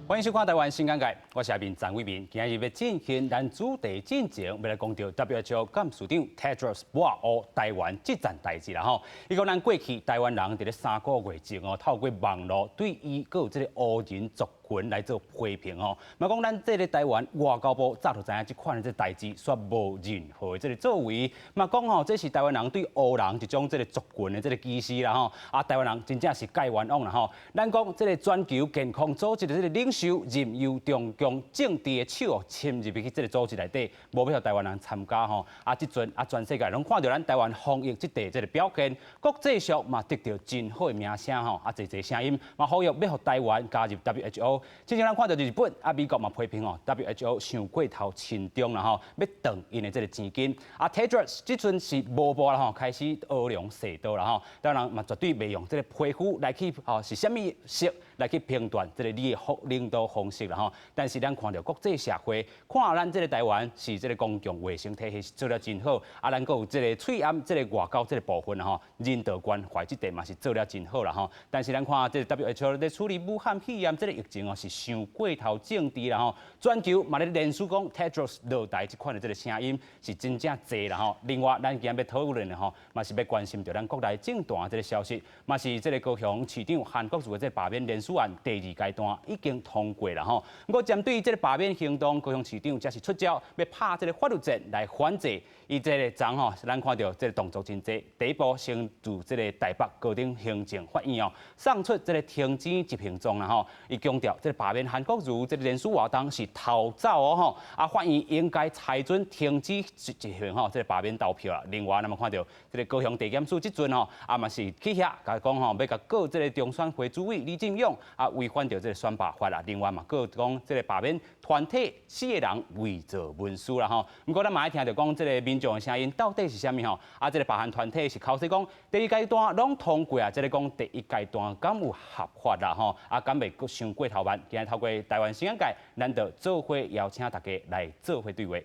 欢迎收看台湾新眼界，我是阿斌张伟民。今日要进行咱主题进前，要来讲到 WHO 干事长 Tedros 博鳌台湾这件代志啦吼。伊讲咱过去台湾人伫咧3个月前透过网络对伊个有这个乌人族群来做批评吼。嘛讲咱这个台湾外交部早就知影这款这代志，煞无任何的这个作为。嘛讲吼，这是台湾人对乌人一种这个族群的这个歧视啦吼。台湾人真正是介冤枉啦吼。咱讲这个全球健康组织的这个领袖任由中共政治的手侵入去这个组织内底，无要台湾人参加吼。即阵全世界拢看到咱台湾防疫这个表现，国际上嘛得到真好的名声吼。侪声音嘛呼吁要互台湾加入 WHO。之前咱看到日本美国嘛批评哦 WHO 上过头亲中啦吼，要断因的这个钱金。Tedros 即阵是无步啦吼，开始迩量射刀啦吼。当然嘛绝对袂用这个皮肤来去是虾米色来去评断这个你的领导方式啦吼。但是咱看到国际社会看咱这个台湾是这个公共卫生体系是做了真好，咱阁有这个喙暗这个外交这个部分啦吼，人道关怀这点嘛是做了真好啦吼。但是咱看这个 WHO 在处理武汉肺炎这个疫情哦是上过头政治啦吼，全球嘛咧连续讲 Tedros 落台这款的这个声音是真正多啦吼。另外，咱今日要讨论的吼，嘛是要关心到咱国内政坛这个消息，嘛是这个高雄市长韩国瑜的这罢免联署案第2阶段已经通过啦吼。不过针对这个罢免行动，高雄市长则是出招要拍这个法律战来反制。伊这个昨吼，咱看到这个动作真多，第一步先từ这个台北高等行政法院哦，送出这个停止执行状啦吼。伊强调这个罢免韩国瑜这个联署活动是逃走哦吼，法院应该裁准停止执行吼，这个罢免投票啦。另外，咱们看到这个高雄地检署这阵吼，嘛是去遐甲讲吼，要甲告这个中选会主委李进勇违反着这个选罢法啦。另外嘛，告讲这个罢免团体4个人伪造文书啦吼。不过咱嘛爱听到讲这个民众的声音到底是啥物吼？这个罢韩团体是口说讲第2阶段拢通过啊，这个讲第1阶段敢有合法啦吼？敢袂上过头慢？今日透过台湾新闻界，咱就做伙邀请大家来做伙对话。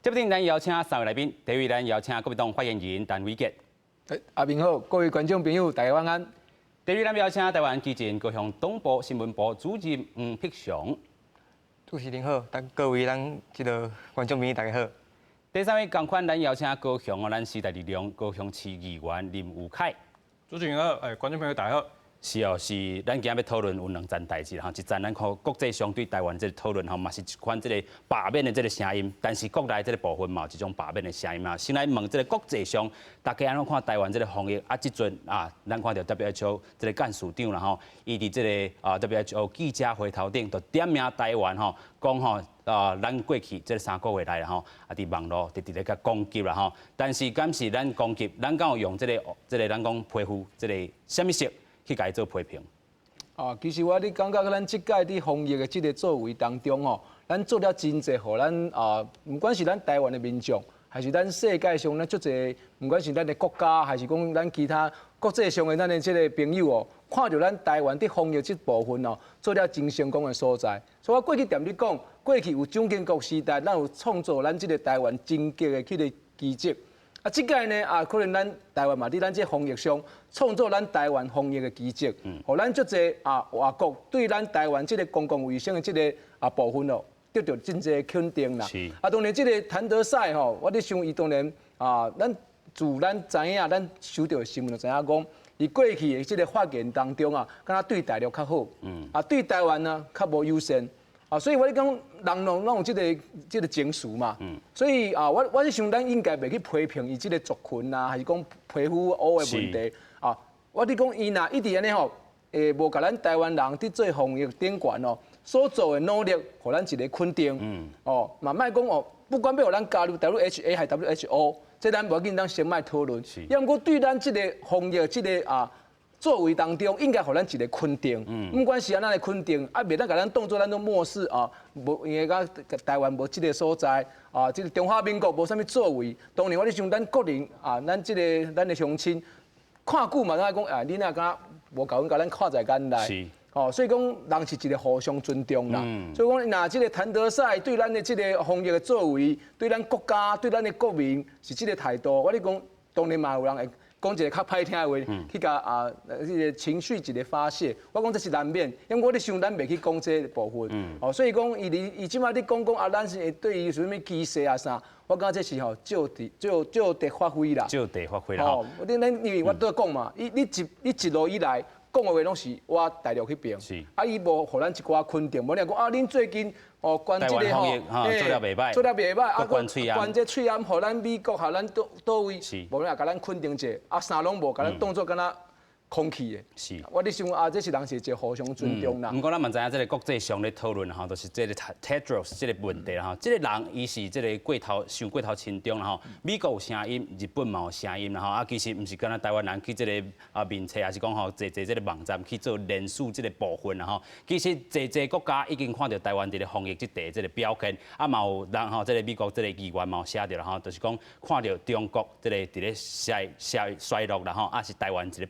这边咱邀请3位来宾，第一位咱邀请国民党发言人陈伟杰。阿明好，各位观众朋友，大家晚安。第二位咱邀请台湾基进高雄东部新闻部主任黄碧祥。主持人好，各位咱这个观众朋友大家好。第3位同款咱邀请高雄咱时代力量高雄市议员林武凯。主持人好，观众朋友大家好。是哦，是咱今日要讨论有2件代志哈，一站咱看国际上对台湾这个讨论吼，嘛是一款这个罢免的这个声音，但是国内这个部分嘛有一种罢免的声音嘛。先来问这个国际上，大家安怎看台湾这个防疫即阵咱看到 WHO 这个干事长啦吼，伊伫这个WHO 记者会头顶就点名台湾吼，讲吼咱过去这3个月来啦吼，伫网络直直咧甲攻击啦吼，但是敢是咱攻击，咱敢有用这个咱讲皮肤这个什么色？去甲伊做批评。其实我感觉咱即届伫防疫的这个作为当中哦，咱做了真济，互咱不管是咱台湾的民众，还是咱世界上咱足济，不管是咱的国家，还是讲咱其他国际上的咱的这个朋友哦，看到咱台湾伫防疫这部分哦，做了真成功的所在。所以我过去踮咧讲，过去有蒋经国时代，咱有创造咱这个台湾真极的这个奇迹。即届呢可能咱台湾嘛，伫咱这防疫上创造咱台湾防疫的奇迹，互咱足济外国对咱台湾这个公共卫生的这个部分哦，得到真济肯定啦。当然这个谭德赛吼，我咧想伊当然咱自咱知影，咱收到新闻就知影讲，伊过去的这个发言当中敢若对大陆较好，对台湾呢较无优先。所以我咧讲，人拢有这个情绪嘛，所以我是想，咱应该袂去批评伊这个族群还是讲皮肤乌的问题我咧讲，伊若一直安尼吼，无甲咱台湾人伫做防疫顶悬哦，所做的努力，互咱一个肯定，嘛莫讲不管要互咱加入 WHA 还 WHO， 这咱无要紧，咱先莫讨论。要毋过对咱这个防疫这个作为当中，应该互咱一个肯定，不管是安怎的肯定，袂当甲咱当作咱都漠视无因为甲台湾无即个所在即个中华民国无啥物作为。当然，我咧想咱个人咱即个咱的乡亲，看久嘛，咱讲你若敢无甲咱看在眼内。所以讲人是一个互相尊重啦。所以讲，若即个谭德赛对咱的即个防疫的作为，对咱国家、对咱的国民是即个态度，我咧讲，当然嘛有人会讲一个较歹听的话，去甲这个情绪一个发泄。我讲这是难免，因为我咧想咱袂去讲这个部分。哦，所以讲伊即摆咧讲咱是对伊什么歧视啊啥，我感觉这是吼就地发挥啦。就地发挥啦吼。咱因为我都讲嘛，你一路以来。讲的话拢是我大陆迄边，伊无互咱一寡肯定，无你讲恁最近关这个做了袂歹，做了袂歹，关这喙暗，互咱美国，互咱倒位，无你甲咱肯定者，啥拢无，甲咱当作敢若空气的。是，我咧想这是人是一个互相尊重啦。不过咱嘛知影，这个国际上咧讨论吼，就是这个 Tedros 这个问题啦吼。这个人伊是这个上过头亲中啦吼。美国有声音，日本嘛有声音啦吼。其实毋是敢若台湾人去这个面册，还是讲吼坐这个网站去做联署这个部分啦吼。其实这国家已经看到台湾伫咧防疫这个表现，嘛有人吼，这个美国这个议员嘛有写着啦吼，就是讲看到中国这个伫咧衰落啦吼，是台湾一个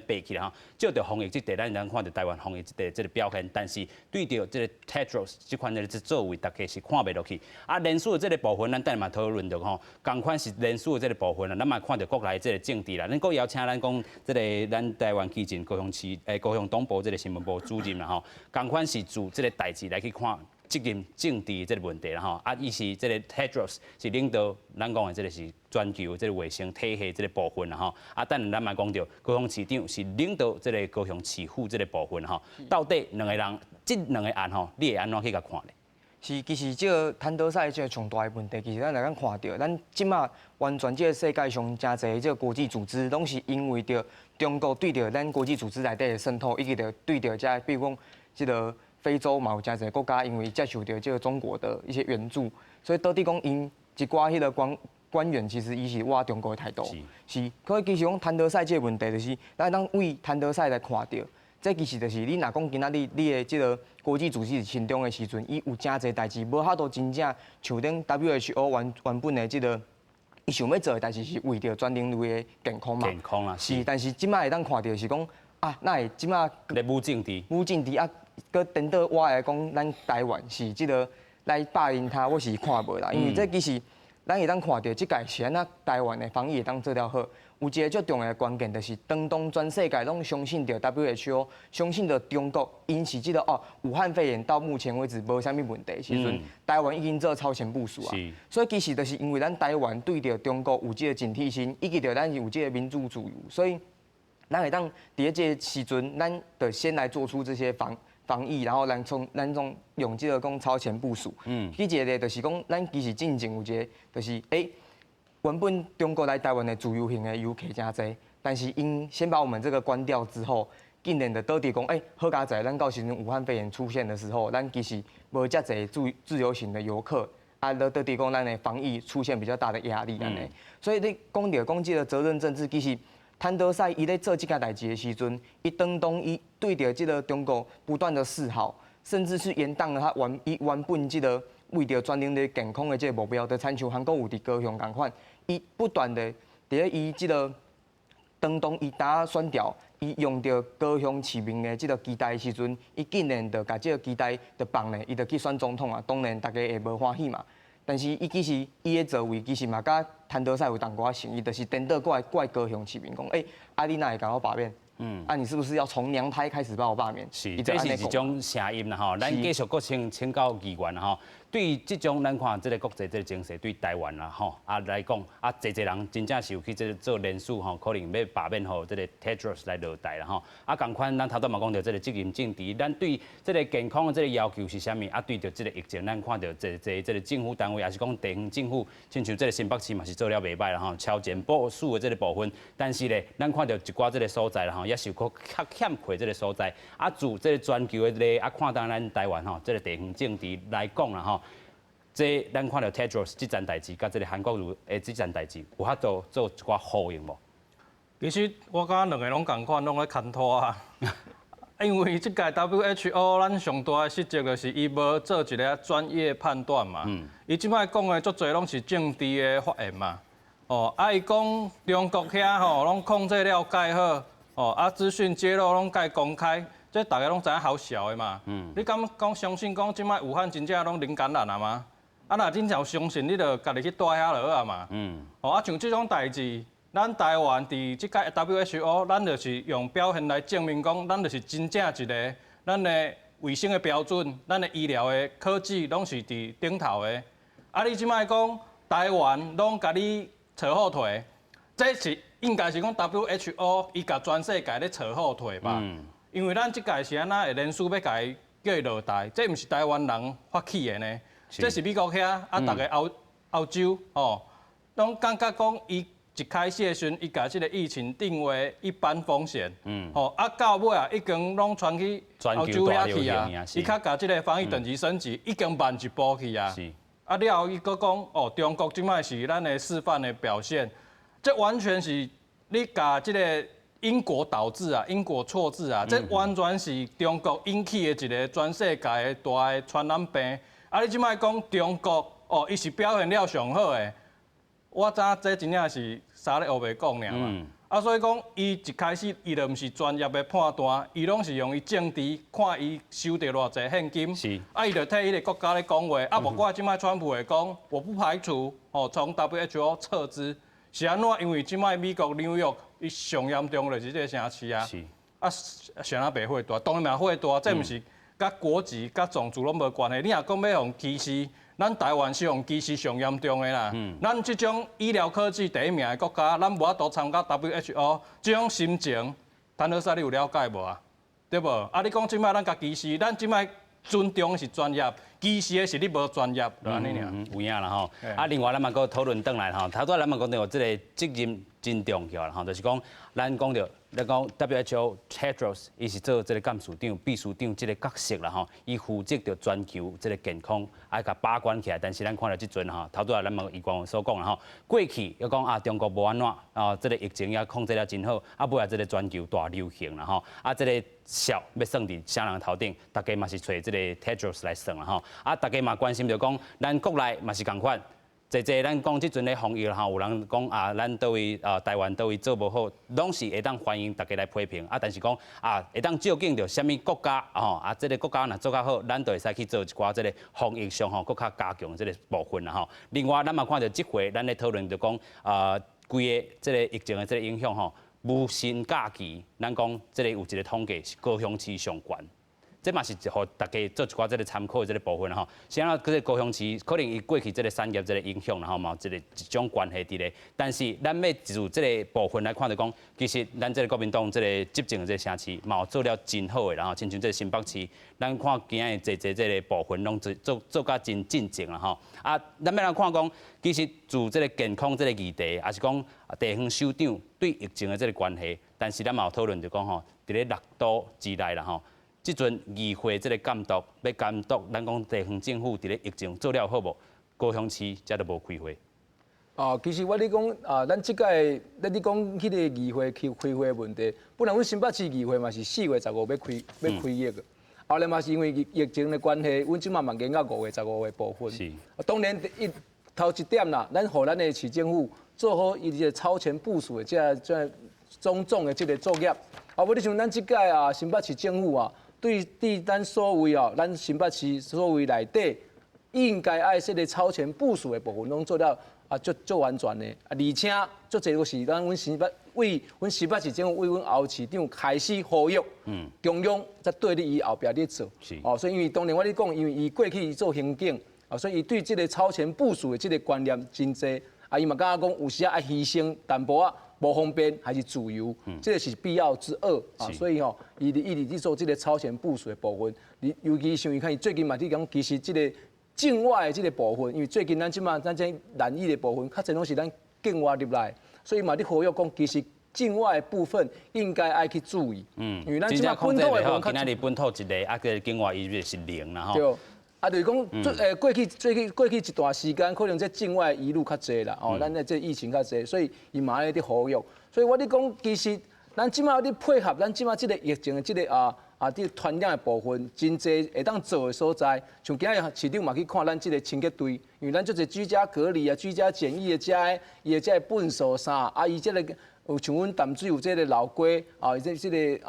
爬起来吼，照着防疫这块，咱看到台湾防疫这个表现，但是对着这个 Tedros 这款的作为，大家是看袂落去。联署的这个部分，咱等下嘛讨论着吼，同款是联署的这个部分啦，咱嘛看到国内这个政治啦，咱国邀请咱讲这个咱台湾基进高雄东部这个新闻部主任啦吼，同款是就这个代志来去看。责任政治这个问题啦吼，伊是这个 Tedros 是领导咱讲的这个是全球这个卫生体系这个部分啦吼，等下咱嘛讲到高雄市长是领导这个高雄市府这个部分吼，到底两个人这两个案吼，你会安怎去甲看咧？是，其实这个摊刀赛这个上大的问题，其实咱来看到，咱即马完全这个世界上真侪这个国际组织，拢是因为着中国对着咱国际组织内底的渗透，以及着对着这比如讲这个。非洲嘛有真侪国家，因为接受到这个中国的一些援助，所以到底讲因一寡迄个官员，其实伊是挖中国的态度，是。可其实讲摊刀赛这个问题，就是咱当为摊刀赛来看到，这其实就是你若讲今仔日你的这个国际组织心中的时阵，伊有真侪代志，无法度真正像顶 WHO 原本的这个。伊想要做的代志是为着全人类的健康嘛？健康啦，是。但是即摆会当看到是讲那会即摆咧武政治，搁等到我来讲，咱台湾是即个来霸凌他，我是看无啦。因为这其实咱会当看到，即届是安那台湾的防疫会当做了好。有一个最重要的关键，就是当全世界拢相信着 WHO， 相信着中国，因是即个武汉肺炎到目前为止无啥物问题时阵，台湾已经做超前部署啊。所以其实就是因为咱台湾对着中国有即个警惕心，以及着咱有即个民主自由，所以咱会当伫这个时阵，咱得先来做出这些防疫，然后咱从用这个讲超前部署。第一个就是讲，咱其实进前有一个就是原本中国来台湾的自由行的游客真多，但是因先把我们这个关掉之后，竟然就倒伫讲，好佳在咱到时阵武汉肺炎出现的时候，咱其实无遮侪自由行的游客，就倒伫讲咱的防疫出现比较大的压力安尼。所以你讲到讲这个责任政治，其实。摊刀赛伊咧做这件代志的时阵，伊伊对着这个中国不断的示好，甚至是延宕了他原本这个为着全人类健康的这个目标，就参像韩国有伫高雄共款，伊不断的伫咧伊这个伊打选调，伊用着高雄市民的这个期待的时阵，伊竟然就把这个期待就放咧，伊就去选总统啊，当然大家会无欢喜嘛。但是伊其实伊的作为其实嘛，甲摊刀赛有淡薄仔像，伊就是颠倒过来高雄市民讲，你哪会甲我罢免？你是不是要从娘胎开始把我罢免？是，这是一种声音啦吼，咱继续搁请教议员啦吼。对于这种咱看这个国际这个情势，对台湾啦吼来讲，侪人真正是有去这做联署吼，可能要罢免吼这个 Tedros 来落台啦吼。共款咱头拄嘛讲到这个责任政治，咱对这个健康的这个要求是啥物？对着这个疫情，咱看到这个政府单位，也是讲地方政府，亲像这个新北市嘛是做了袂歹啦吼，超前部署的这个部分。但是咧，咱看到一寡这个所在啦吼，也是有较欠缺这个所在。自这个全球的咧，看到咱台湾吼，这个地方政治来讲啦吼。这咱看到 Tedros 这件代志，甲这个韩国瑜的这件代志，有法度做一寡呼应无？其实我甲两个拢共款，拢咧牵拖啊。因为即届 WHO 咱上大的失职就是伊无做一个专业判断嘛。伊即摆讲的足侪拢是政治的发言嘛。伊讲中国遐拢控制了介好，资讯揭露拢介公开。这大家拢知影好笑的嘛。你敢讲相信讲即摆武汉真正拢零感染啊吗？若真正相信，你就家己去待遐落啊嘛。像即种代志，咱台湾伫即届 WHO， 咱就是用表现来证明讲，咱就是真正一个咱的卫生的标准，咱的医疗的科技拢是伫顶头的。啊，你即摆讲台湾拢甲你扯后腿，这是应该是讲 WHO 伊甲全世界咧扯后腿吧？因为咱即届是安那会连续要甲伊叫伊落台，这毋是台湾人发起的呢，这是美国遐啊，逐个欧洲哦，拢感觉讲伊一开始的时阵，伊甲即个疫情定为一般风险，吼啊到尾啊已经拢传去欧洲遐去啊，伊较甲即个防疫等级升级，已经慢一步去啊。啊了后伊佫讲哦，中国即摆是咱的示范的表现，这完全是你甲即个。因果导致啊，因果错置啊，这完全是中国引起的一个全世界的大的传染病。啊，你即摆讲中国哦，伊是表现了上好的，我知这真正是啥咧黑白讲尔嘛。啊，所以讲伊一开始伊就毋是专业的判断，伊拢是用伊政治看伊收到偌济现金，是啊，伊就替迄个国家咧讲话。啊，无怪即摆川普会讲，我不排除哦从 WHO 撤资。是安怎？因为即摆美国纽约伊上严重就是这个城市啊，啊，谁啊袂火大？当然嘛火大，这毋是甲国籍、甲种族拢无关系。你若讲要用歧视，咱台湾是用歧视上严重的啦。咱即种医疗科技第一名的国家，咱无法度参加 WHO， 即种心情，谭德赛你有了解无啊？对无？啊，你讲即摆咱甲歧视，咱即摆尊重是专业。歧视的是你无专业，就安尼尔。有影啦吼。啊，另外咱嘛搁讨论转来吼，头拄咱嘛讲到即个责任真重要啦吼，就是讲咱讲到，咱讲 WHO Tedros 伊是做即个干事长、秘书长即个角色啦吼，伊负责着全球即个健康，爱甲把关起来。但是咱看到即阵吼，头拄咱嘛伊讲所讲啦吼，过去要讲啊中国无安怎啊，即个疫情也控制了真好，啊尾啊即个全球大流行啦吼，啊即个小要算伫啥人头顶，大家嘛是找即个 Tedros 来算啦吼。啊，大家嘛关心着讲，咱国内嘛是共款，咱讲即阵咧防疫吼，有人讲啊，咱倒位台湾倒位做无好，拢是会当欢迎大家来批评啊。但是讲啊，会当照镜着什么国家啊，即个国家若做较好，咱就会使去做一寡即个防疫上吼，搁较加强即个部分啦吼。另外，咱嘛看到即回咱咧讨论着讲规个即个疫情的即个影响吼，无薪假期，咱讲即个有一个统计是高雄市上悬。这嘛是互大家做一寡这个参考的这个部分吼。像啊，这个高雄市可能伊过去这个产业这个影响然后嘛，一种关系伫咧。但是咱要就这个部分来看着讲，其实咱这个国民党这个执政的这个城市嘛有做了真好的，然后亲像这个新北市，咱看今日这个部分拢做甲真进前啦吼。啊，咱要来看讲，其实就这个健康这个议题，还是讲地方首长对疫情的这个关系，但是咱嘛有讨论就讲吼，伫咧6都之内啦吼。即阵议会即个监督，要监督咱讲地方政府伫咧疫情做了好无？高雄市则都无开会。其实我咧讲咱即届你讲迄个议会开会的问题，本来阮新北市议会嘛是4月15要开议个，后来嘛是因为疫情的关系，阮即嘛延到5月15日部分。是。当然头一点啦，咱互咱的市政府做好伊个超前部署的这种种的即个作业。无你像咱即届新北市政府对咱所谓咱新北市所谓内底，应该爱说个超前部署的部分，拢做了足完全的，而且足侪都是阮新北市政府为阮侯市长开始呼吁，中央才对你伊后壁咧做，所以因为当然我咧讲，因为伊过去做行政，所以伊对这个超前部署的这个观念真济，伊嘛感觉讲有时爱牺牲淡薄无方便还是自由，这个是必要之恶所以伊直去做这个超前部署的部分，尤其像伊看伊最近嘛，你讲其实这个境外的这个部分，因为最近咱这染疫的部分，较侪拢是咱境外入来，所以嘛，你呼吁讲其实境外的部分应该爱去注意，因为咱即马本土的部分，今仔日本土一个，个境外伊是0啦吼。就是讲，过去一段时间，可能这境外移入较侪啦，咱的这疫情较侪，所以伊嘛咧伫呼吁。所以我咧讲，其实咱即马咧配合咱即马这个疫情的这个这传染的部分，真侪会当做的所在。像今日市长嘛去看咱这个清洁队，因为咱就是居家隔离居家检疫的遮，伊的这粪扫啥，伊这个有像阮淡水有这个老街这个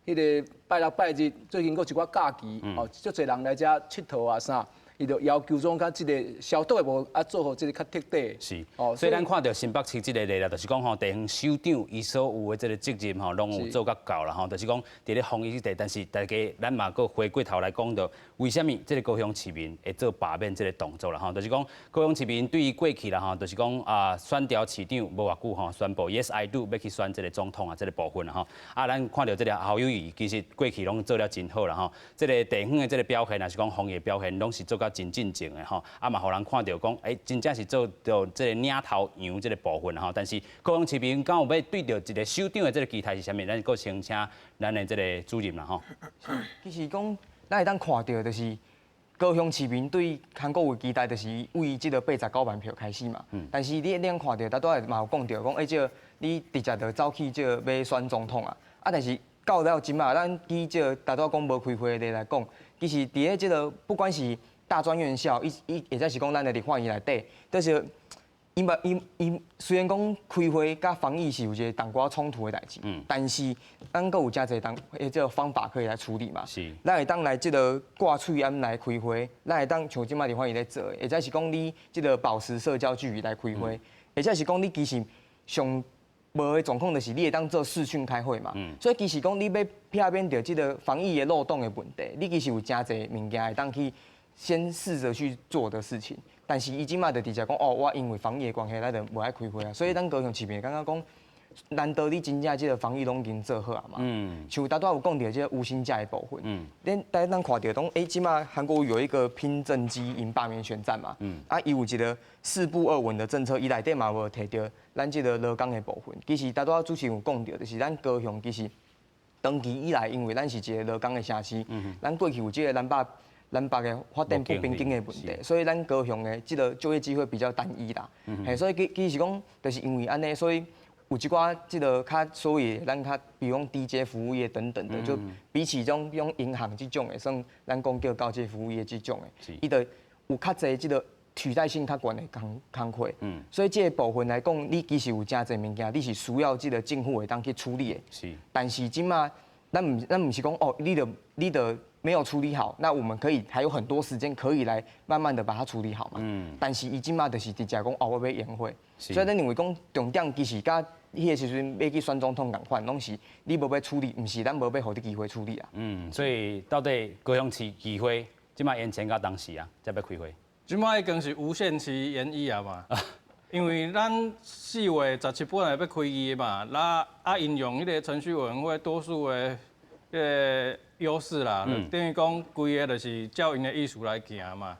迄个拜六拜日，最近佫一寡假期，足侪人来遮佚佗啥，伊就要求种甲即个消毒的无做好即个较彻底。是，哦所以咱看到新北市即个例啦，就是讲吼，地方首长伊所有的即个责任吼，拢有做甲够啦吼，就是讲伫咧防疫之地，但是大家咱嘛搁回过头来讲到，为虾米即个高雄市民会做罢免即个动作啦吼，就是讲高雄市民对于过去啦吼，就是讲选调市长无偌久吼，宣布 Yes I do 要去选即个总统啊，即个部分啦吼，咱看到即个侯友宜其实过去拢做了真好啦吼，即个地方的即个表现，也是讲防疫表现，拢是做到真正经的吼，嘛互人看到讲，真正是做到即个领头羊即个部分吼，但是高雄市民敢有要对着一个首长的即个期待是啥物？咱搁先请咱的即个主任啦吼。其实讲，咱会当看到就是高雄市民对韩国瑜期待，就是为即个89万票开始嘛。但是你能看到，大多嘛有讲到讲，即个你直接就走去即个要选总统啊。但是到了今嘛，咱以即个大多讲无开会的来讲，其实伫咧即个不管是大专院校，或者是讲咱的立法院内底，都是伊虽然讲开会甲防疫是有一个淡薄冲突的代志，但是咱阁有真侪即个方法可以来处理嘛。是，咱会当来即个挂喙安来开会，咱会当像即摆立法院咧做的，或者是讲你即个保持社交距离来开会，或者是讲你其实上无的状况就是你会当做视讯开会嘛。所以其实讲你要避免掉即个防疫的漏洞的问题，你其实有真侪物件会当去先试着去做的事情。但是伊即摆就直接讲我因为防疫的关系，咱就无爱开会啊。所以咱高雄市民感觉讲，难得你真正即个防疫拢已经做好啊嘛。像大多有讲到即个无薪假的部分，咱看到讲，即摆韩国有一个拼政绩赢罢免选战嘛。伊有一个4不2稳的政策，伊内底嘛无摕到咱即个劳工的部分。其实大多主持有讲到，就是咱高雄其实长期以来，因为咱是一个劳工的城市，咱过去有即个南北的发展不平均的问题，所以咱高雄的这个就业机会比较单一啦。所以其实讲，就是因为安尼，所以有一寡这个较所谓咱较，比如讲低阶服务业等等的，就比起种用银行这种的，算咱讲叫高阶服务业这种的，伊就有较侪这个取代性较悬的工课。所以这个部分来讲，你其实有真侪物件，你是需要这个政府会当去处理的。是，但是即马咱唔是讲你的没有处理好，那我们可以还有很多时间可以来慢慢的把它处理好嘛。但是伊即马就是直接讲我要延会，所以咱认为讲重点其实甲迄个时阵要去选总统共款，拢是你无要处理，唔是咱无要互你机会处理啊。所以到底高雄市议会即摆延前到当时啊，才要开会？即摆已经是无限期延役啊嘛。因为咱4月17本来要开议嘛，因用迄个程序委员会多数的个优势啦，等于讲规个就是照因的意思来行嘛。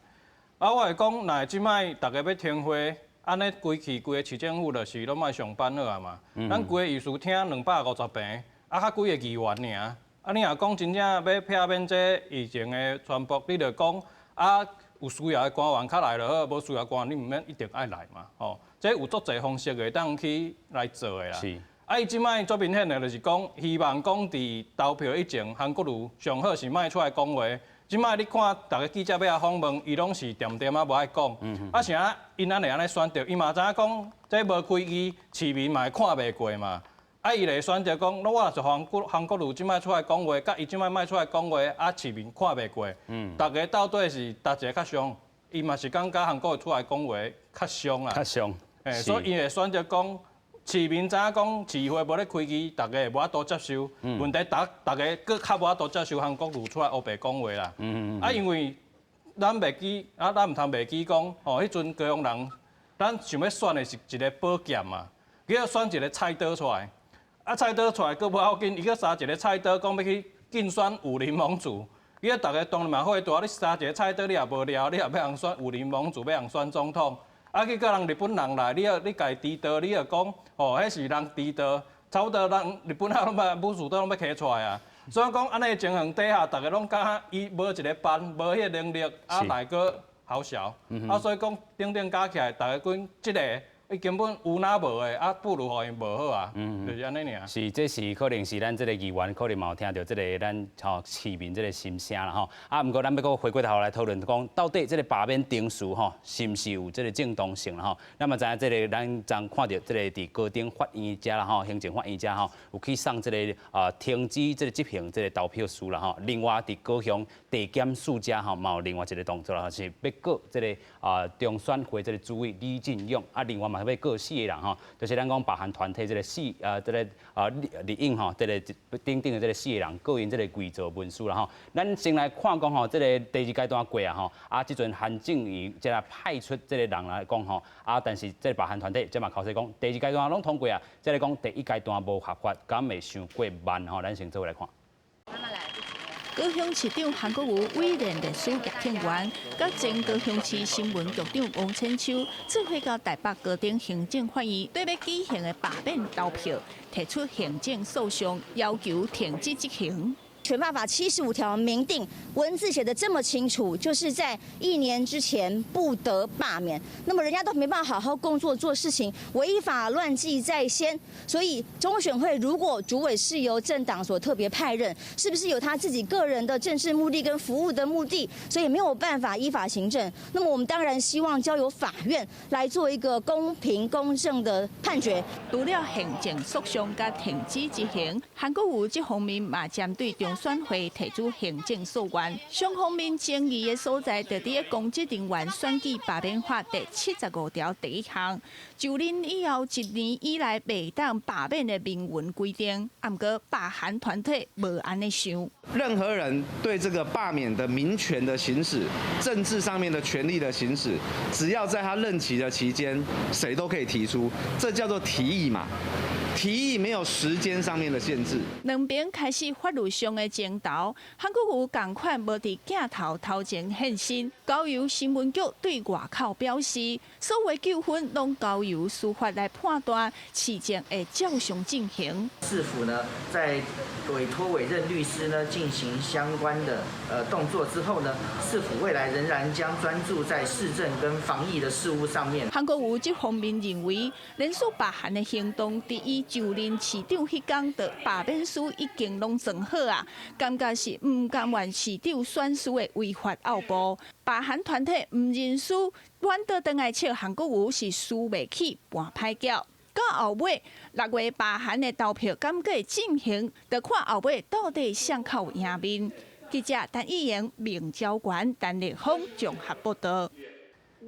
我会讲，若即摆大家要听话，安尼规个市政府就是拢莫上班了嘛。咱规个意思听250遍，较几个议员尔。你若讲真正要避免这疫情的传播，你就讲有需要的官员较来就好，无需要官员你毋免一定爱来嘛。这有足侪方式会当去来做的啦。是。伊即摆最明显的就是讲，希望讲伫投票以前，韩国瑜上好是莫出来讲话。即摆你看，逐个记者要来访问，伊拢是点点无爱讲。啥因安尼安尼选择，伊嘛知影讲，这无开议，市民嘛会看袂过嘛。伊来选择讲，我若是韩国瑜即摆出来讲话，甲伊即摆莫出来讲话，市民看袂过。逐个到底是一个较凶？伊嘛是感觉韩国瑜出来讲话较凶啦。较凶。所以伊会选择讲。市民知影讲市会无咧开机，大家会无法度接受。问题大家搁较无法度接受韩国瑜出来黑白讲话啦。因为咱袂记，咱毋通袂记讲，迄阵高雄人，咱想要选的是一个宝剑嘛，佮要选一个菜刀出来。菜刀出来佫无要紧，伊佮杀一个菜刀，讲要去竞选武林盟主。伊大家当然嘛好大，你杀一个菜刀，你也无聊，你也要人选武林盟主，要人选总统。去甲人日本人来，你家低道，你又讲，迄是人低道，差不多人日本人拢武术都拢要起出来啊。所以讲安尼情形底下，大家拢感觉伊无一个班，无迄个能力，来个好小。所以讲顶加起来，大家讲即个伊根本有哪无的，啊，不如互因无好啊，就是安尼尔。是，这是可能是咱这个议员可能嘛有听到这个咱市民这个心声啦吼。啊，不过咱要搁回过头来讨论讲，到底这个罢免定数吼，是毋是有这个正当性啦吼？那么知影这个咱昨看到这个伫高等法院遮啦吼，行政法院遮吼，有去送这个停止这个执行这个投票书啦吼。另外伫高雄地检署遮吼，嘛有另外一个动作啦，是要告这个中选会这个主委李进勇啊，另外嘛要告4个人吼，就是咱讲罢韩团体这个这个立影吼，这个顶顶的这个4个人告因这个伪造文书啦吼。咱先来看讲吼，这个第2阶段过啊吼，啊，即阵韩正宇即来派出这个人来讲吼，啊，但是这个罢韩团体即嘛考试讲第2阶段拢通过啊，即来讲第1阶段无合法，敢袂伤过慢吼？咱先做来看。高雄市长韩国瑜委任历史叶庆元，甲前高雄市新闻局长王千秋，指挥到台北高等行政法院对要举行的罢免投票，提出行政诉讼，要求停止执行。选罢法75条明定，文字写得这么清楚，就是在1年之前不得罢免。那么人家都没办法好好工作做事情，违法乱纪在先。所以中选会如果主委是由政党所特别派任，是不是有他自己个人的政治目的跟服务的目的？所以没有办法依法行政。那么我们当然希望交由法院来做一个公平公正的判决。除了行政诉讼甲停止执行，韩国瑜这方面嘛针对中选会提出行政诉愿，双方面争议的所在，就伫公职人员选举罢免法第75条第1项，就任以后1年以来未当罢免的明文规定。不过罢韩团体无安尼想。任何人对这个罢免的民权的行使、政治上面的权利的行使，只要在他任期的期间，谁都可以提出，这叫做提议嘛。提议没有时间上面的限制。两边开始法律上的争斗，韩国瑜同款无伫镜头前现身，交由新闻局对外口表示，所有纠纷拢交由司法来判断，事情会照常进行。市府呢，在委任律师呢进行相关的动作之后呢，市府未来仍然将专注在市政跟防疫的事务上面。韩国瑜这方面认为，连续罢韩的行动，第一就任市长迄天的罢免书已经拢做好啊，感觉是唔甘愿市长选书的违法拗步。罢韩团体唔认输，阮倒转来笑韩国瑜是输袂起半歹叫。到后尾6月罢韩的投票敢会进行，就看后尾到底谁靠赢面。记者陈义莹、明交管、陈立峰综合报道。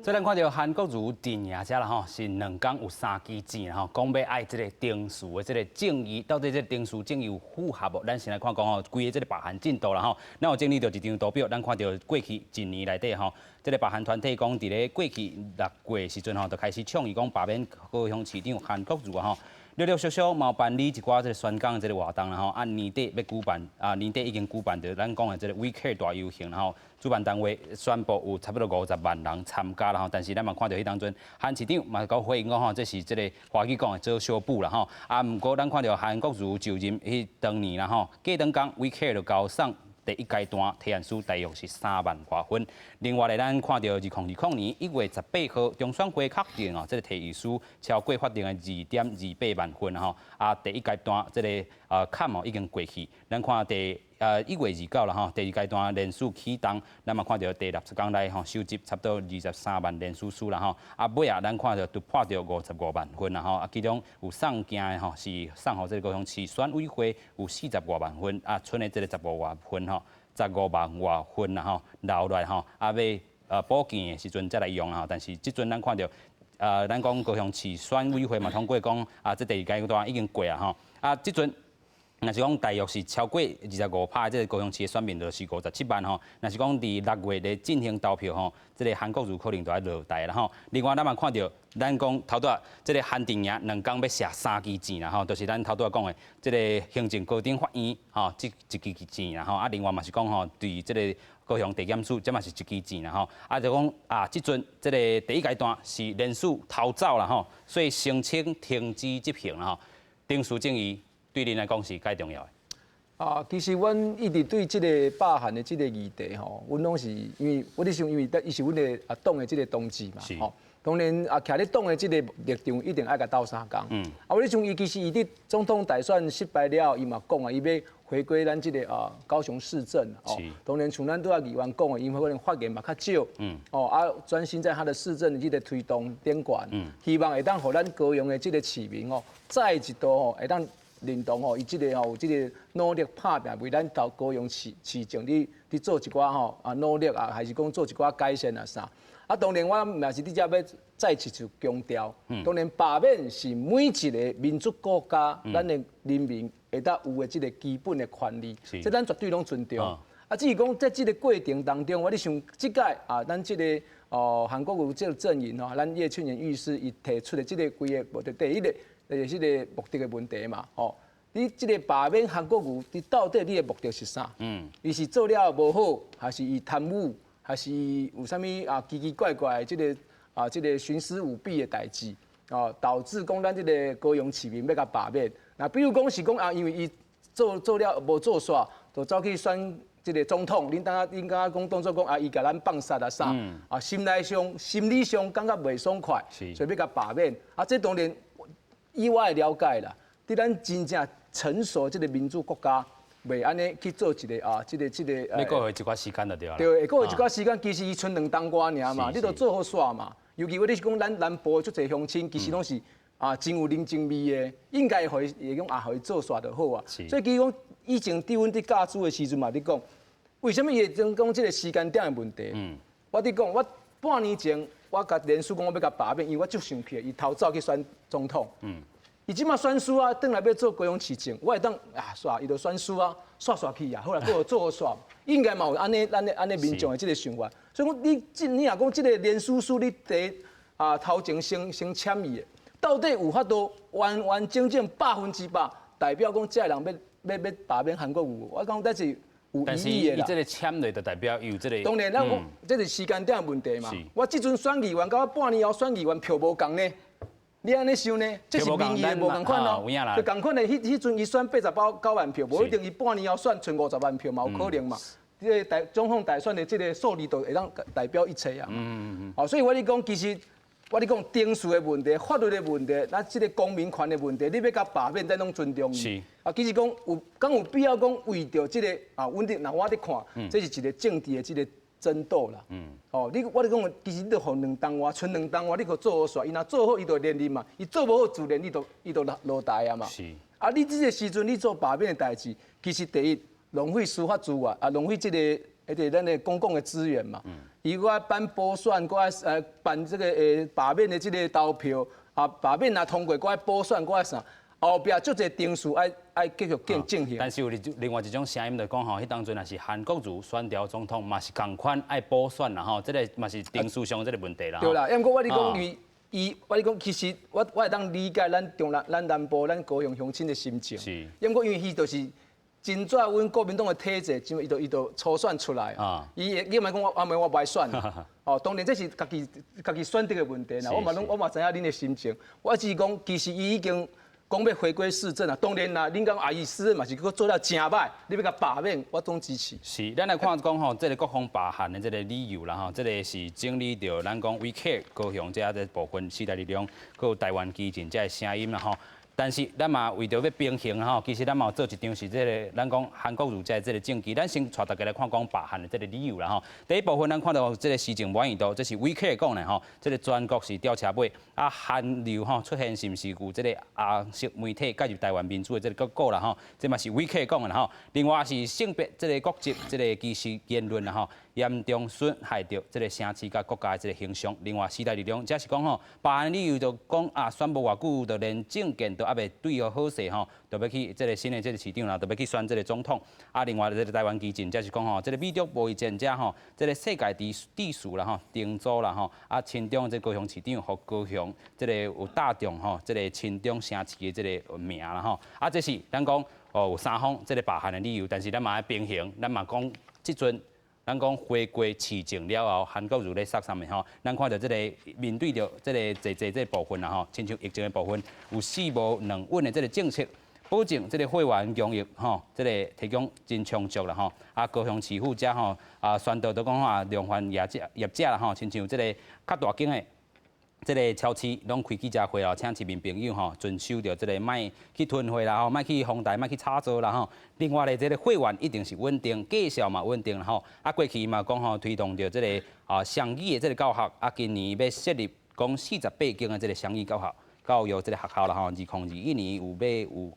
再咱看到韩国瑜阵营遮啦吼，是2天有3支箭啦吼，讲要爱这个定数的这个正义，到底这个定数正义有符合无？咱先来看讲吼，规个这个罢韩进度啦吼，咱有整理到一张图表，咱看到过去1年内底吼，这个罢韩团体讲伫咧过去6月时阵吼，就开始倡议讲罢免高雄市长韩国瑜啊吼。陆陆续续嘛办理一寡这个宣讲的这个活动啦吼，年底要举办，年底已经举办着咱讲的这个 We Care 大游行啦吼，主办单位宣布有差不多50万人参加啦吼，但是咱嘛看到迄当阵韩市长嘛搞回应讲吼，这是这个华语讲的遮羞布啦吼，毋过咱看到韩国瑜就任迄当年啦吼，过当天 We Care 就交送第1阶段提案书大约是3万多份。另外咧，咱看到2020年1月18号，中选会确定哦，这个提议书超过法定的2.28万份吼。第1阶段这个坎哦已经过去。咱看第1月29啦吼，第2阶段人数启动，咱嘛看到第60天内吼收集差不多23万人数啦吼。尾啊，咱看到突破到55万份啦吼。其中有送件的吼是送互这个高雄市选委会有40多万份，剩的这个15万份吼。15万外份啦吼，留落来吼，要补件的时阵再来用啦吼。但是即阵咱看到，咱讲高雄市选委会嘛通过讲，这第2阶段已经过啊吼。即阵若是讲大约是超过25%，这个高雄市的选民就是57万吼。若是讲伫6月咧进行投票吼，这个韩国瑜可能就要落台啦吼。另外咱嘛看到，咱讲头拄这个韩定赢2天要射3支箭啦吼，就是咱头拄讲的这个行政高等法院吼，这1支箭啦吼。另外嘛是讲吼，对这个高雄地检署，这嘛是1支箭啦吼。就讲即阵这个第1阶段是人数逃走啦吼，所以申请停止执行啦吼。定数正义对恁来讲是介重要的。其实阮一直对这个罢韩的这个议题吼，阮拢是因为我咧想，因为伊是阮的党的这个同志嘛，吼。当然徛咧党的这个立场一定爱甲斗相共。我咧想伊其实伊伫总统大选失败了，伊嘛讲啊，伊要回归咱这个高雄市政哦。当然像咱拄仔议员讲的，因为可能发言嘛较少，专心在他的市政的这个推动点管，希望会当互咱高雄的这个市民再一度会当。认同伊即个有即个努力拍拼，为咱到高雄市政伫做一寡努力啊，还是讲做一寡改善啊啥。当然我嘛是伫遮要再次强调，当然罢免是每一个民主国家咱的人民会当有的即个基本的权利，这咱绝对拢尊重。至于讲在即个过程当中，我咧想即届咱即个韩国瑜这个阵营咱叶庆元律师伊提出的即个规个第一个。就是个目的的问题嘛，你这个罢免韩国瑜，你到底你的目的是啥？伊是做了无好，还是伊贪污，还是有啥物奇奇怪怪的这个徇私舞弊的代志，导致讲咱这个高雄市民要甲罢免。那比如讲是讲因为伊做了无做煞，就走去选这个总统，恁刚刚讲当作讲伊甲咱放杀啊啥，心理上感觉袂爽快，所以要甲罢免。这当然。以我的了解啦，伫咱真正成熟这个民主国家，袂安尼去做一个这个。你过会一寡时间就对啦。对，过会一寡时间，其实伊剩2当瓜尔嘛，你都做好煞嘛。尤其我你是讲咱南部足侪乡亲，其实拢是真有人情味的，应该会讲互伊做煞就好啊。所以其实讲以前伫阮伫教书的时阵嘛，你讲为什么伊会讲这个时间点的问题？我伫讲我半年前。我甲连署讲，我要甲罢免，因为我足生气，伊偷走去选总统。伊即马选输啊，转来要做高雄市政，我会当煞，伊就选输啊，煞去啊，后来做好煞，应该嘛有安尼民众的即个想法。所以讲你若讲即个连署书你第头前先签伊的，到底有法度完完整整100%代表讲这人要罢免韩国瑜？我讲这是。但是伊这个签落就代表有这个。当然，咱讲这是时间点的问题嘛。我即阵选议员，甲我半年后选议员票无共呢。你安尼想呢？这是民意的无共款哦。就共款的，迄阵伊选89万票，无一定伊半年后选剩50万票嘛，有可能嘛。这个总统大选的这个数字都会当代表一切啊。所以我咧讲，其实。我咧讲定数的问题、法律的问题，那这个公民权的问题，你要甲罢免，咱拢尊重伊。其实讲有必要讲为着这个阮哋，那我咧看，这是一个政治的这个争斗啦。我咧讲，其实你着互2当外，剩2当外，你可做好煞，伊若做好，伊就连任嘛；伊做无好，自然伊就落台啊嘛。你这个时阵你做罢免的代志，其实第一浪费司法资源，浪费这个咱的公共的资源嘛。如果办补选，搁爱办这个罢免的这个投票，罢免若通过，搁爱补选，搁爱啥？后壁足侪定数爱继续进行。但是有另外一种声音就讲迄当阵若是韩国瑜选调总统，嘛是共款爱补选啦吼，这个嘛是定数上这个问题啦。对啦，因为我咧讲我咧讲，其实我会当理解咱南部咱高雄乡亲的心情。因为伊就是。真早，阮国民党的体制，伊就初选出来啊。你咪讲我不爱选，当然这是家己选择的问题啦。我嘛知影恁的心情。我只是讲，其实伊已经讲要回归市政啊。当然啦，恁讲伊市嘛是佫做了真歹，你要甲罢免，我总支持。是，咱来看讲吼，这个各方罢韩的这个理由啦吼，这个是整理着咱讲 WeCare 高雄这部分时代力量，佮有台湾基进这个声音啦吼。但是咱嘛为着要平衡吼，其实咱嘛有做一张是这个咱讲韩国瑜这个政绩，咱先带大家来看讲罢韩的这个理由啦吼。第一部分咱看到这个施政满意度，这是 WeCare 讲的吼，这个全国是调查尾韩流吼出现是毋是有这个红色媒体介入台湾民主的这个结果啦吼，这嘛是 WeCare 讲的吼。另外是性别这个国籍这个歧视言论啦吼，严重损害着这个城市甲国家的这个形象。另外时代力量则是讲吼，罢韩理由就讲宣布偌久，就连政见都还未对好好势吼，就要去这个新的这个市长啦，就要去选这个总统。另外这个台湾基进，则是讲吼，这个美中贸易战者吼，这个世界地数啦吼，定租啦吼，亲中这高雄市长和高雄这个有大众吼，这个亲中城市的这个名啦吼。这是咱讲有3方这个罢韩的理由，但是咱嘛要平衡，咱嘛讲即阵。咱讲回归市政了后，韩国瑜咧杀上面吼，咱看到这个面对着这个这部分啦吼，亲像疫情的部分，有4无2稳的这个政策，保证这个会员供应吼，这个提供真充足啦吼。啊，高雄市府遮吼宣导都讲话量贩业者啦吼，亲像这个较大间的。这个超市拢开记者会啦，请市民朋友吼遵守着这个卖去囤货啦吼，卖去丰台，卖去炒作啦吼。另外咧，这个会员一定是稳定，绩效嘛稳定啦吼。啊，过去嘛讲吼推动着这个双语的这个教学，啊，今年要设立讲48间的这个双语教育这个学校啦吼。2021年有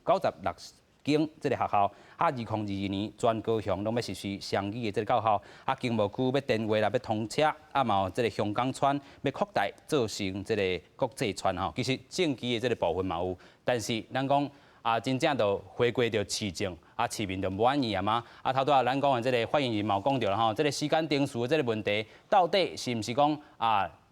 96间这个学校，啊，2022年全高雄拢要实施双语的这个教学，啊，经贸区要电话啦，要通车，啊嘛有这个香港村要扩大做成这个国际村吼。其实政绩的这个部分嘛有，但是咱讲真正就回归到市政，市民就满意啊嘛。头拄仔咱讲的这个发言人嘛有讲到啦吼，这个时间定数的这个问题，到底是毋是讲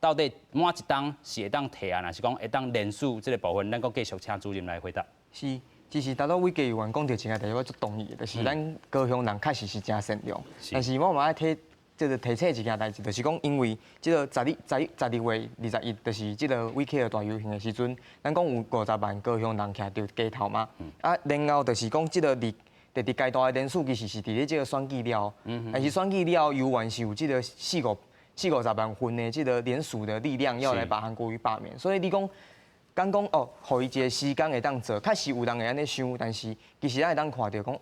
到底满一档是会当提案，还是讲会当连署这个部分，咱阁继续请主任来回答。是。其实，大多位议员讲到一个题，我足同意的，就是咱高雄人确实是真善良。但是我嘛爱提醒一件代志，就是讲，因为这个12月21，就是这个维克尔大游行的时阵，咱讲有50万高雄人徛伫街头嘛。然后就是讲，这个第二阶段的人数其实是伫咧这个选举了，但是选举了，游园是有这个40-50万份的这个联署的力量，要来把韩国瑜罢免。所以你讲。讲互伊一个时间会当做，确实有人会安尼想，但是其实咱会当看到讲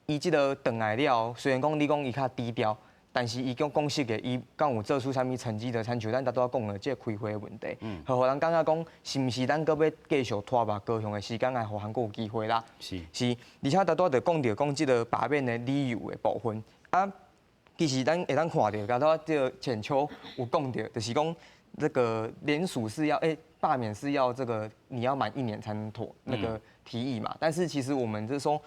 伊即个转来了，虽然讲你讲伊较低调，但是伊讲实的，伊敢有做出啥物成绩的，亲像咱大多讲的即个开会的问题，互人感觉讲是毋是咱搁要继续拖把高雄的时间来互韩国有机会啦？是，而且大多就讲到即个罢免的理由的部分其实咱会当看到，大多即个浅秋有讲到，就是讲这个联署是要罢免是要这个你要满1年才能那个提议嘛，但是其实我们就是说，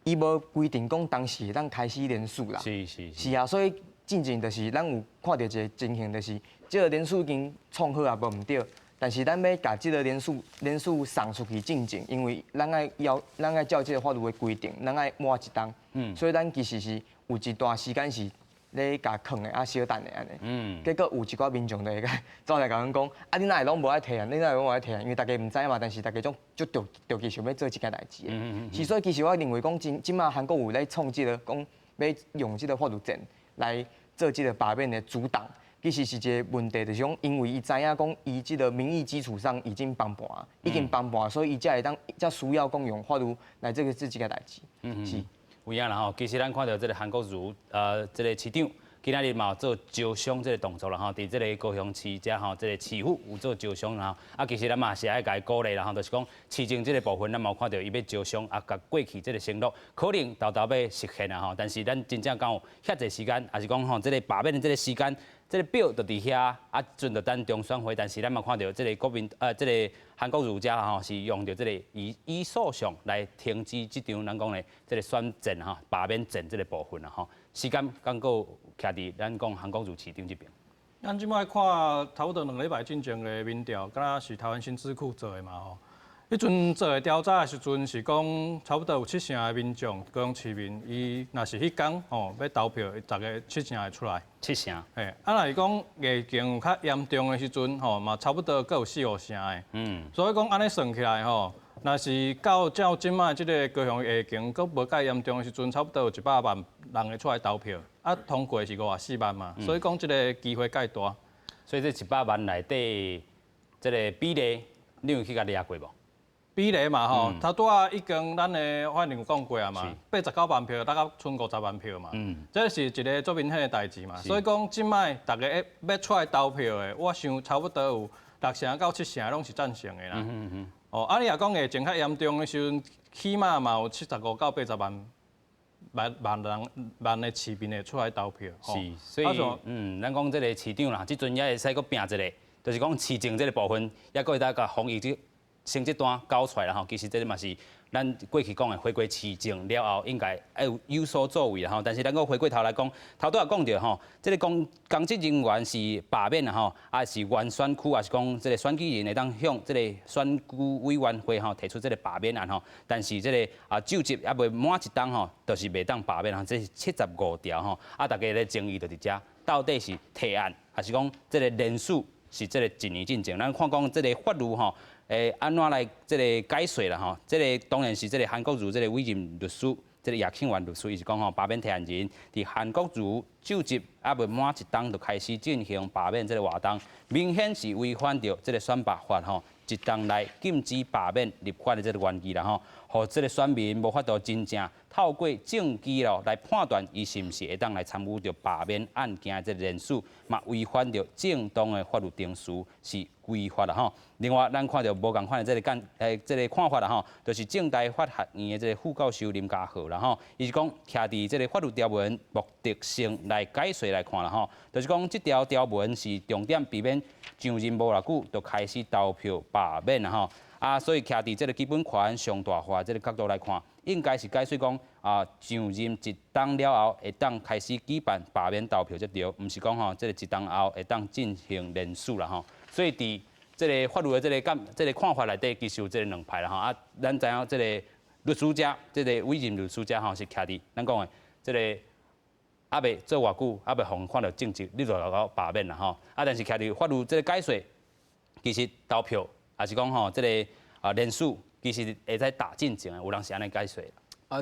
伊无规定讲当时咱开始联署啦，是啊，所以进前就是咱有看到一个情形，就是这个联署已经创好也无唔对，但是咱要把这个联署送出去进前，因为咱爱照这个法律的规定，咱爱满一档，所以咱其实是有一段时间是。咧甲坑的小等的安尼，结果有一寡民众就会走来甲阮讲，你哪会拢无爱提案？你哪会拢无爱提案？因为大家唔知嘛，但是大家种就着急想要做这件代志的。所以其实我认为讲，今嘛韩国有咧创这个讲要用这个法律战来做这个罢免的阻挡，其实是一个问题，就是讲因为伊知影讲伊这个民意基础上已经崩盘，所以伊才需要讲用法律来做这件代志。是。有影啦吼，其实咱看到这个韩国瑜，这个市长今仔日嘛有做招商这个动作啦吼，伫这个高雄市遮吼，这个市府有做招商啦吼，其实咱嘛是爱甲伊鼓励啦吼，就是讲市政这个部分，咱嘛有看到伊要招商，甲过去这个承诺可能豆要实现啦吼，但是咱真正敢有遐济时间，还是讲吼，这个罢免的这个时间。这个表就伫遐，准着等中选会，但是咱嘛看到这个这个韩国瑜家吼是用着这个以诉讼来停止这场咱讲的这个选战哈罢免战这个部分啦吼，时间刚够徛伫咱讲韩国瑜市长这边。咱即摆看差不多2礼拜进前的民调，敢若是台湾新智库做的嘛吼。迄阵做的调查的时阵是讲，差不多有70%的民众，高雄市民，伊若是迄天吼要投票，大概70%会出来。70%。嘿，若是讲疫情有较严重的时阵，吼嘛差不多各有4-5成的。所以讲安尼算起来吼，若是照即摆即个高雄疫情佫无介严重的时阵，差不多有100万人会出来投票，通过是54万嘛，所以讲即个机会介大。所以这100万内底，这个比例，你有去甲掠过无？比例嘛吼，头拄仔已经咱的发言人有讲过啊嘛，89万票，大概剩50万票嘛，这是一个足明显的代志嘛。所以讲，即摆大家要出来投票的，我想差不多有60%到70%拢是赞成的啦。你若讲疫情较严重的时阵，起码嘛有75到80万的市民会出来投票。是，所以咱讲这个市长啦，即阵也会使搁拼一个，就是讲市政这个部分，也搁会当甲防疫成绩单交出来啦吼，其实这嘛是咱过去讲的回归市政了后，应该有所作为啦吼。但是咱个回过头来讲，头拄也讲到吼，这个公职人员是罢免啦吼，是原选区，还是讲这个选举人会当向这个选举委员会吼提出这个罢免案吼。但是这个就职也未满一档吼，就是袂当罢免吼，这是75条吼。大家咧争议就伫遮，到底是提案还是讲这个人数？是这个1年进前，咱看讲这个法律吼，安怎来这个解说啦吼？这个当然是这个韩国瑜这个委任律师，这个叶庆元律师，伊是讲吼罢免提案人伫韩国瑜就职啊未满1冬就开始进行罢免这个活动，明显是违反着这个选罢法吼，1冬内禁止罢免立法的这个原则啦吼，互这个选民无法度真正透过证据咯来判断伊是毋是会当来参与着罢免案件的这个人数，嘛违反着正当的法律程序是违法啦吼。另外，咱看到无共款的这个看法啦吼，就是政大法学院的这个副教授林家豪啦吼，伊是讲徛伫这个法律条文目的性来解说来看啦吼，就是讲这条条文是重点避免上任无偌久就开始投票罢免啦吼。所以徛伫这个基本权上大化这个角度来看，应该是解说讲上任1冬了后会当开始举办罢免投票这条，毋是讲吼这个1冬后会当进行连署啦吼。所以伫这个法律的这个看法内底，其实有这个两派啦吼。咱知影这个律师家，这个委任律师家吼是徛伫咱讲的这个还未做偌久，还未互看到政绩，你就搞罢免啦吼。但是徛伫法律这个解说，其实投票。也是讲吼，这个人数其实会在打进前的，有人是安尼解说。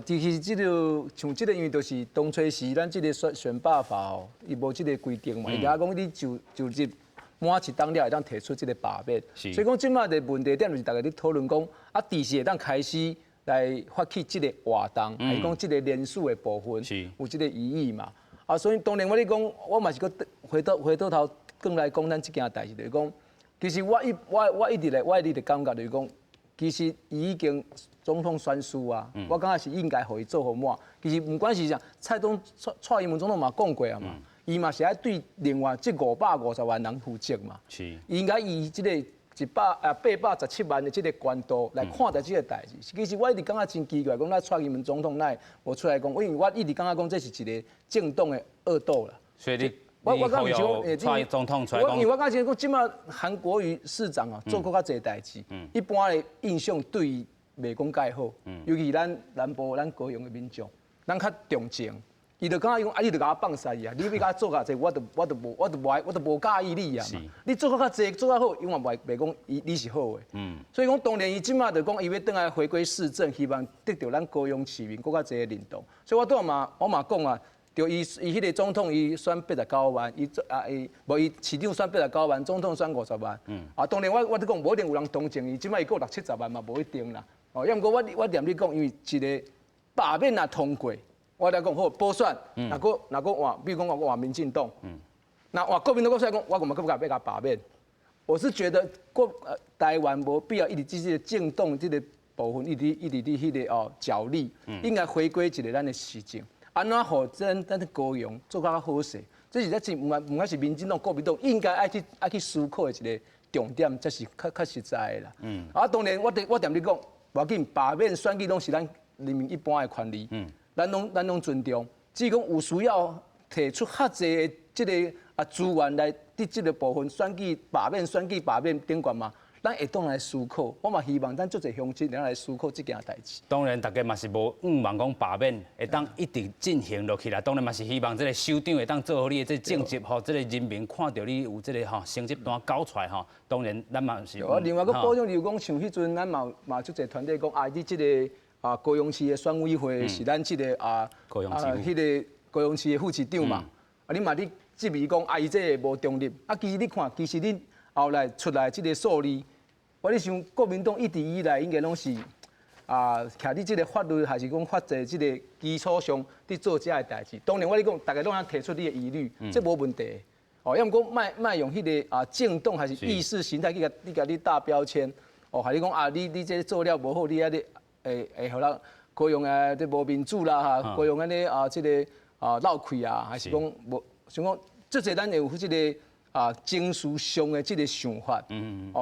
其实这个像这个，因为就是当初时咱这个选罢法哦，伊无这个规定嘛，伊讲你就职满1冬了会当提出这个罢免。所以讲，即马的问题点就是大家咧讨论讲，第时会当开始来发起这个活动，还是讲这个人数的部分有这个异议嘛？所以当然我咧讲，我嘛是个回头头更来讲咱这件代志，就是讲。其实我一直的感觉就是讲，其实伊已经总统选输啊，我感觉是应该互伊做好满。其实不管是啥，蔡英文总统嘛讲过啊嘛，伊嘛是爱对另外这550万人负责嘛。是。应该以这个817万的这个关度来看待这个代志。其实我一直感觉真奇怪，讲咱蔡英文总统奈无出来讲，因为我一直感觉讲这是一个政党的恶斗啦。所以你。我刚蔡总统出来讲，因为我刚才讲，即马韩国瑜市长啊，做过较侪代志，一般的印象对伊袂讲介好，尤其咱南部咱高雄的民众，咱较重情，伊就讲你就甲我放屎啊！你要甲我做较侪，我都无介意你啊嘛。你做较侪，做较好，永远袂讲你是好的。所以讲当然伊即马就讲伊要倒来回归市政，希望得到咱高雄市民更较侪的认同。所以我讲啊。就伊迄个总统伊选89万，伊市长选89万，总统选50万。当然我咧讲，无一定有人同情伊，即摆伊够60-70万嘛，无一定啦。要毋过我念你讲，因为一个罢免若通过，我来讲好补选，若个换，比如讲我换民进党，那换国民党出来讲，我嘛要甲罢免。我是觉得台湾无必要一直这个政党这个部分一直伫迄个角力，应该回归一个咱的市政。安怎互咱的高雄做较好势？这是唔管是民进党、国民党应该爱去思考的一个重点，这是较实在的啦。当然我踮你讲，无要紧，罢免选举拢是咱人民一般的权利，咱拢尊重。只是讲有需要提出较侪的这个资源来伫这个部分选举罢免顶悬嘛。咱会当来思考，我嘛希望咱足侪乡亲来思考这件代志。当然，大家嘛是无望讲罢免会当一直进行落去啦。当然嘛是希望这个首长会当做好你的这政绩，吼，这个人民看到你有这个成绩单交出来吼。当然，咱嘛是。另外个补充，例如讲像迄阵，咱嘛足侪团队讲你这个高雄市的选委会是咱这个高雄市迄个高雄市的副市长嘛。你嘛你质疑讲伊这个无中立，其实你看，其实你后来出来这个数字。我咧想，国民党一直以来应该拢是徛伫即个法律还是讲法制即个基础上伫做遮个代志。当然，我咧讲，大家拢通提出你的疑虑，这无问题。要毋讲卖用迄个政党还是意识形态去甲你打标签，还是讲你这做了无好，你会互咱高雄这无民主啦，高雄安尼即个闹气啊，还是讲无想讲，即个咱有即个。情绪上的这个想法，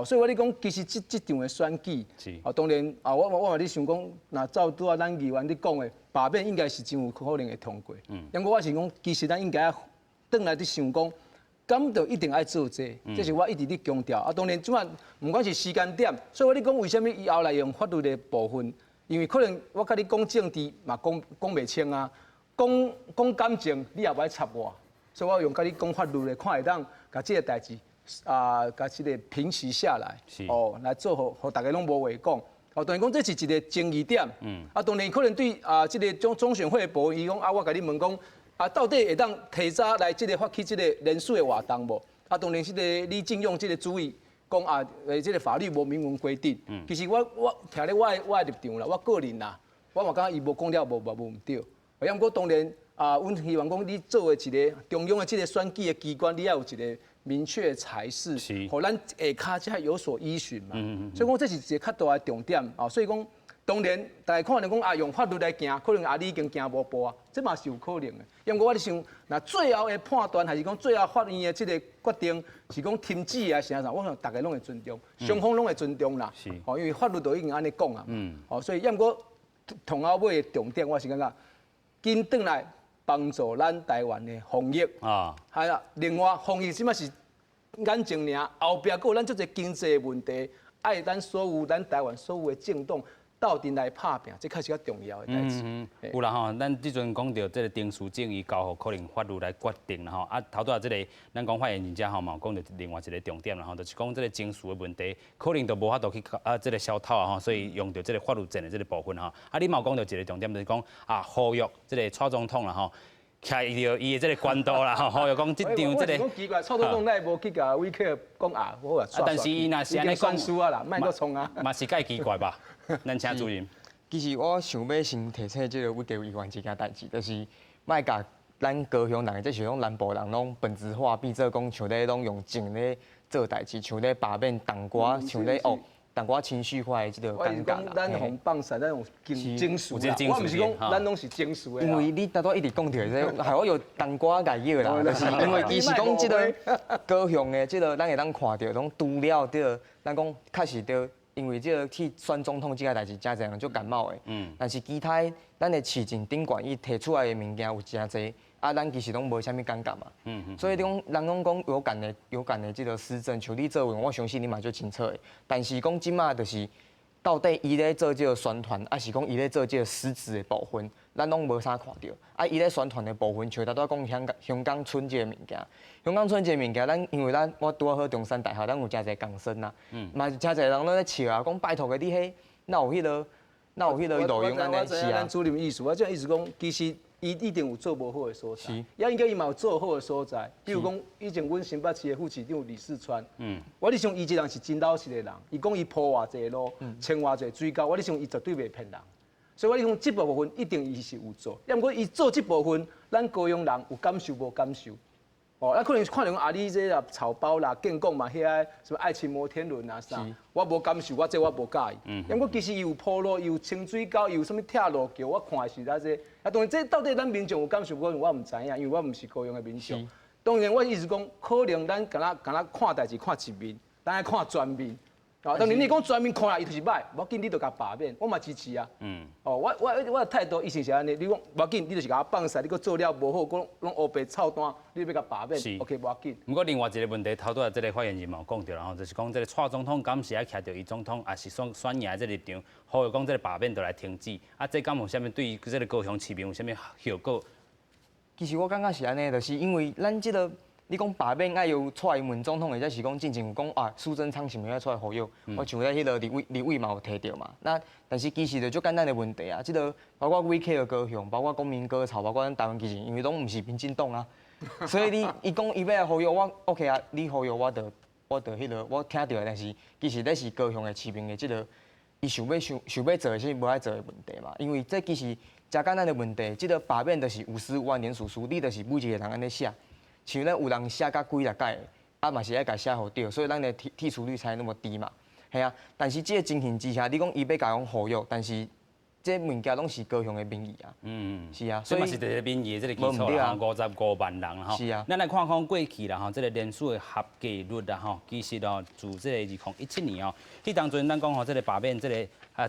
所以我咧讲，其实这场的选举，当然我嘛咧想讲，那照拄啊咱议员咧讲的，罢免应该是真有可能会通过。因为我是讲，其实咱应该转来咧想讲，敢就一定爱做这，这是我一直咧强调。当然，即摆不管是时间点，所以我咧讲，为什么以后来用法律的部分？因为可能我甲你讲政治嘛，讲袂清啊，讲感情你也不爱插我。所以我用甲你讲法律的，看会当甲这个代志甲即个平息下来是，来做互大家拢无话讲。当然讲这是一个争议点。当然可能对即个中选会的部分，伊讲我甲你问讲，到底会当提早来即个发起即个人事的活动无？当然即个李进用即个主意讲即个法律无明文规定。其实我听咧我的立场啦，我个人啦，我嘛感觉伊无讲了无毋对。不过当然阮希望讲你作为一个中央的即个选举的机关，你要有一个明确裁示，互咱下骹才有所依循嘛。所以讲这是一个较大的重点所以讲，当然大家可能讲用法律来行，可能你已经行无步这嘛是有可能的。因为我咧想，那最后的判断还是讲最后法院的这个决定是讲停止啊啥，我想大家拢会尊重，双方拢会尊重啦。因为法律都已经安尼讲啊。所以要过同后尾的重点，我是感觉紧转来。帮助咱台湾的防疫系啦。另外，防疫即马是眼睛尔，后壁还有咱足侪经济问题，爱咱台湾所有的政党斗阵来拍拼，这才是较重要的代志。有啦吼，咱即阵讲到这个定数证伊交互可能法律来决定啦吼。头拄仔这个咱讲发言人家吼嘛，讲到另外一个重点啦吼，就是讲这个情绪的问题，可能都无法度去这个消透吼，所以用到这个法律证的这个部分吼。你嘛有讲到一个重点，就是讲呼吁这个蔡总统啦吼。徛到伊的这个关刀啦，吼，又讲即场这个。我奇怪，蔡总统奈无去甲威克讲我话但是伊若是安尼讲输啊啦，莫阁冲啊。嘛是介奇怪吧？咱请主任。其实我想要先提醒这个委员一件代志，就是莫甲咱高雄人，即是讲南部人拢本质化，变做讲像咧拢用情咧做代志，像咧罢免当歌，像咧淡薄情绪化的这个尴尬啦。咱红放散，咱有情绪啦。我毋是讲咱拢是情绪的。因为你大多一直讲到这，害我有淡薄解药啦，就是因为伊是讲这个高雄的这个，咱会当看到，拢除了这个，咱讲确实对，因为这个去选总统这个代志，真侪人就感冒的。但是其他咱的市政顶管伊提出来的物件有真侪。咱其实拢无啥物尴尬嘛，所以讲人讲有感的这个施政，像你做文，我相信你嘛就清楚的。但是讲即马就是到底伊咧做这个宣传，还是讲伊咧做这个实质的部分，咱拢无啥看到。伊咧宣传的部分，像头拄讲香港春节物件，香港春节物件，因为我拄好中山大学，咱有真侪港生啦，嘛真侪人拢咧笑啊，讲拜托个你迄哪有迄个路用安尼是啊。咱主任意思，我这意思讲，其实。伊一定有做无好的所在，也应该伊嘛有做好的所在。比如讲，以前阮新北市的副市长李世川，我咧想伊这人是真老实的人，伊讲伊铺偌济路，穿偌济水沟，我咧想伊绝对袂骗人。所以我咧讲这部分一定伊是有做，要毋过伊做这部分，咱高雄人有感受无感受？咱可能看到讲你这个草包啦、建讲嘛，遐什么爱情摩天轮啊啥，我无感受，我无介意。因为其实伊有铺路，伊有清水沟，伊有啥物铁路桥，我看的是那些。当然这到底咱民众有感受无？我唔知影，因为我唔是高雄的民众。当然我意思讲，可能咱敢若看代志看一面，咱爱看全面。当然你讲全面看来伊就是歹，无要紧你就甲罢免，我嘛支持啊。我的态度以前是安尼，你讲无要紧，你就是甲我放晒，你搁做了无好，讲拢黑白操蛋，你要甲罢免 ，OK 无要紧。不过另外一个问题，头拄仔这个发言人嘛有讲到啦吼，就是讲这个蔡总统敢是爱徛到伊总统，也是选赢这立场，呼吁讲这个罢免就来停止。这敢有啥物对于这个高雄市民有啥物效果？其实我感觉是安尼，就是因为咱这个。你讲罢免爱由出来问总统，或者是讲进前有讲苏贞昌是毋是要出来呼吁？我像咧迄个立委嘛有提到嘛。但是其实就足简单的问题啊，这个包括 VK 的高雄，包括公民割草，包括咱台湾其实因为拢毋是民进党啊，所以伊讲伊要来呼吁我 OK 啊，你呼吁我就迄个我听到，但是其实那是高雄的市民的这个伊想要做的是无爱做的问题嘛，因为这其实真简单的问题，这个罢免就是55万联署书，你就是每一个人安尼写。像咱有人写甲几廿届，嘛是爱甲写好对，所以咱的剔除率才那么低嘛，系啊。但是这个情形之下，你讲伊要甲讲呼吁，但是这物件拢是高雄的民意啊。是啊，所以嘛是一个民意的这个基础啦，55万人啦吼。是啊。咱来看看过去啦吼，这个联署的合格率啦吼，其实哦，自这个2017年哦，迄当阵咱讲吼，这个罢免这个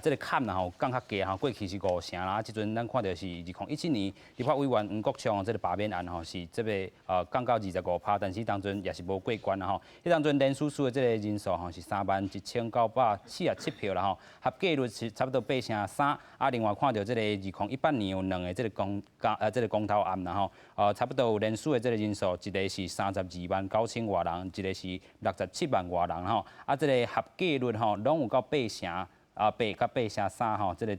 这个坎啦吼降较低吼，过去是5成啦，啊，即阵咱看到是2017年立法委员黄国昌这个罢免案吼是这个降到25%，但是当阵也是无过关啦吼。迄当阵连署的这个人数吼是31947票啦吼，合计率是差不多8成3。啊，另外看到这个2018年有2个这个公投案啦吼，差不多有连署的这个人数，一个是32万9千多人，一个是67万多人吼，啊，这个合计率吼拢有到8成。8到8成3吼，这个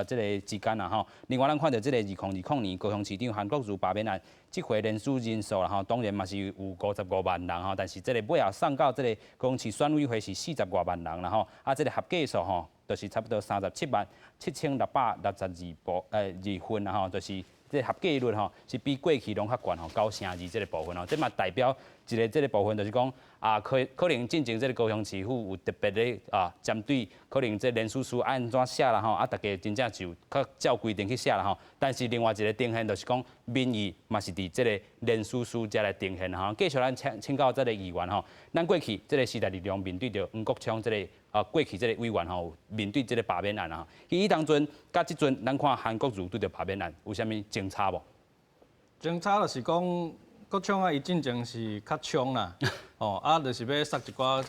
这个之间啦吼。另外，咱看到这个2020年高雄市长韩国瑜罢免案，这回连署人数啦吼，当然嘛是有55万人吼，但是这个尾后送到这个高雄市选委会是40多万人啦吼，啊，这个合计数吼，就是差不多37万7662分啦吼，就是这合计率吼是比过去拢较悬吼，9成2这个部分吼，这嘛代表一个这个部分就是讲可能进前这个高雄市府有特别咧针对可能这连署书安怎写啦吼，大家真正就较照规定去写啦吼。但是另外一个定限就是讲民意嘛是伫这个连署书才来定限吼。继续咱请教这个议员吼，咱过去这个时代力量面对着黄国昌这个过去这个委员吼，面对这个罢免案啊，伊当阵甲即阵咱看韩国瑜对着罢免案有啥物争差无？争差就是讲。国昌伊进前是较冲啦，就是要杀一寡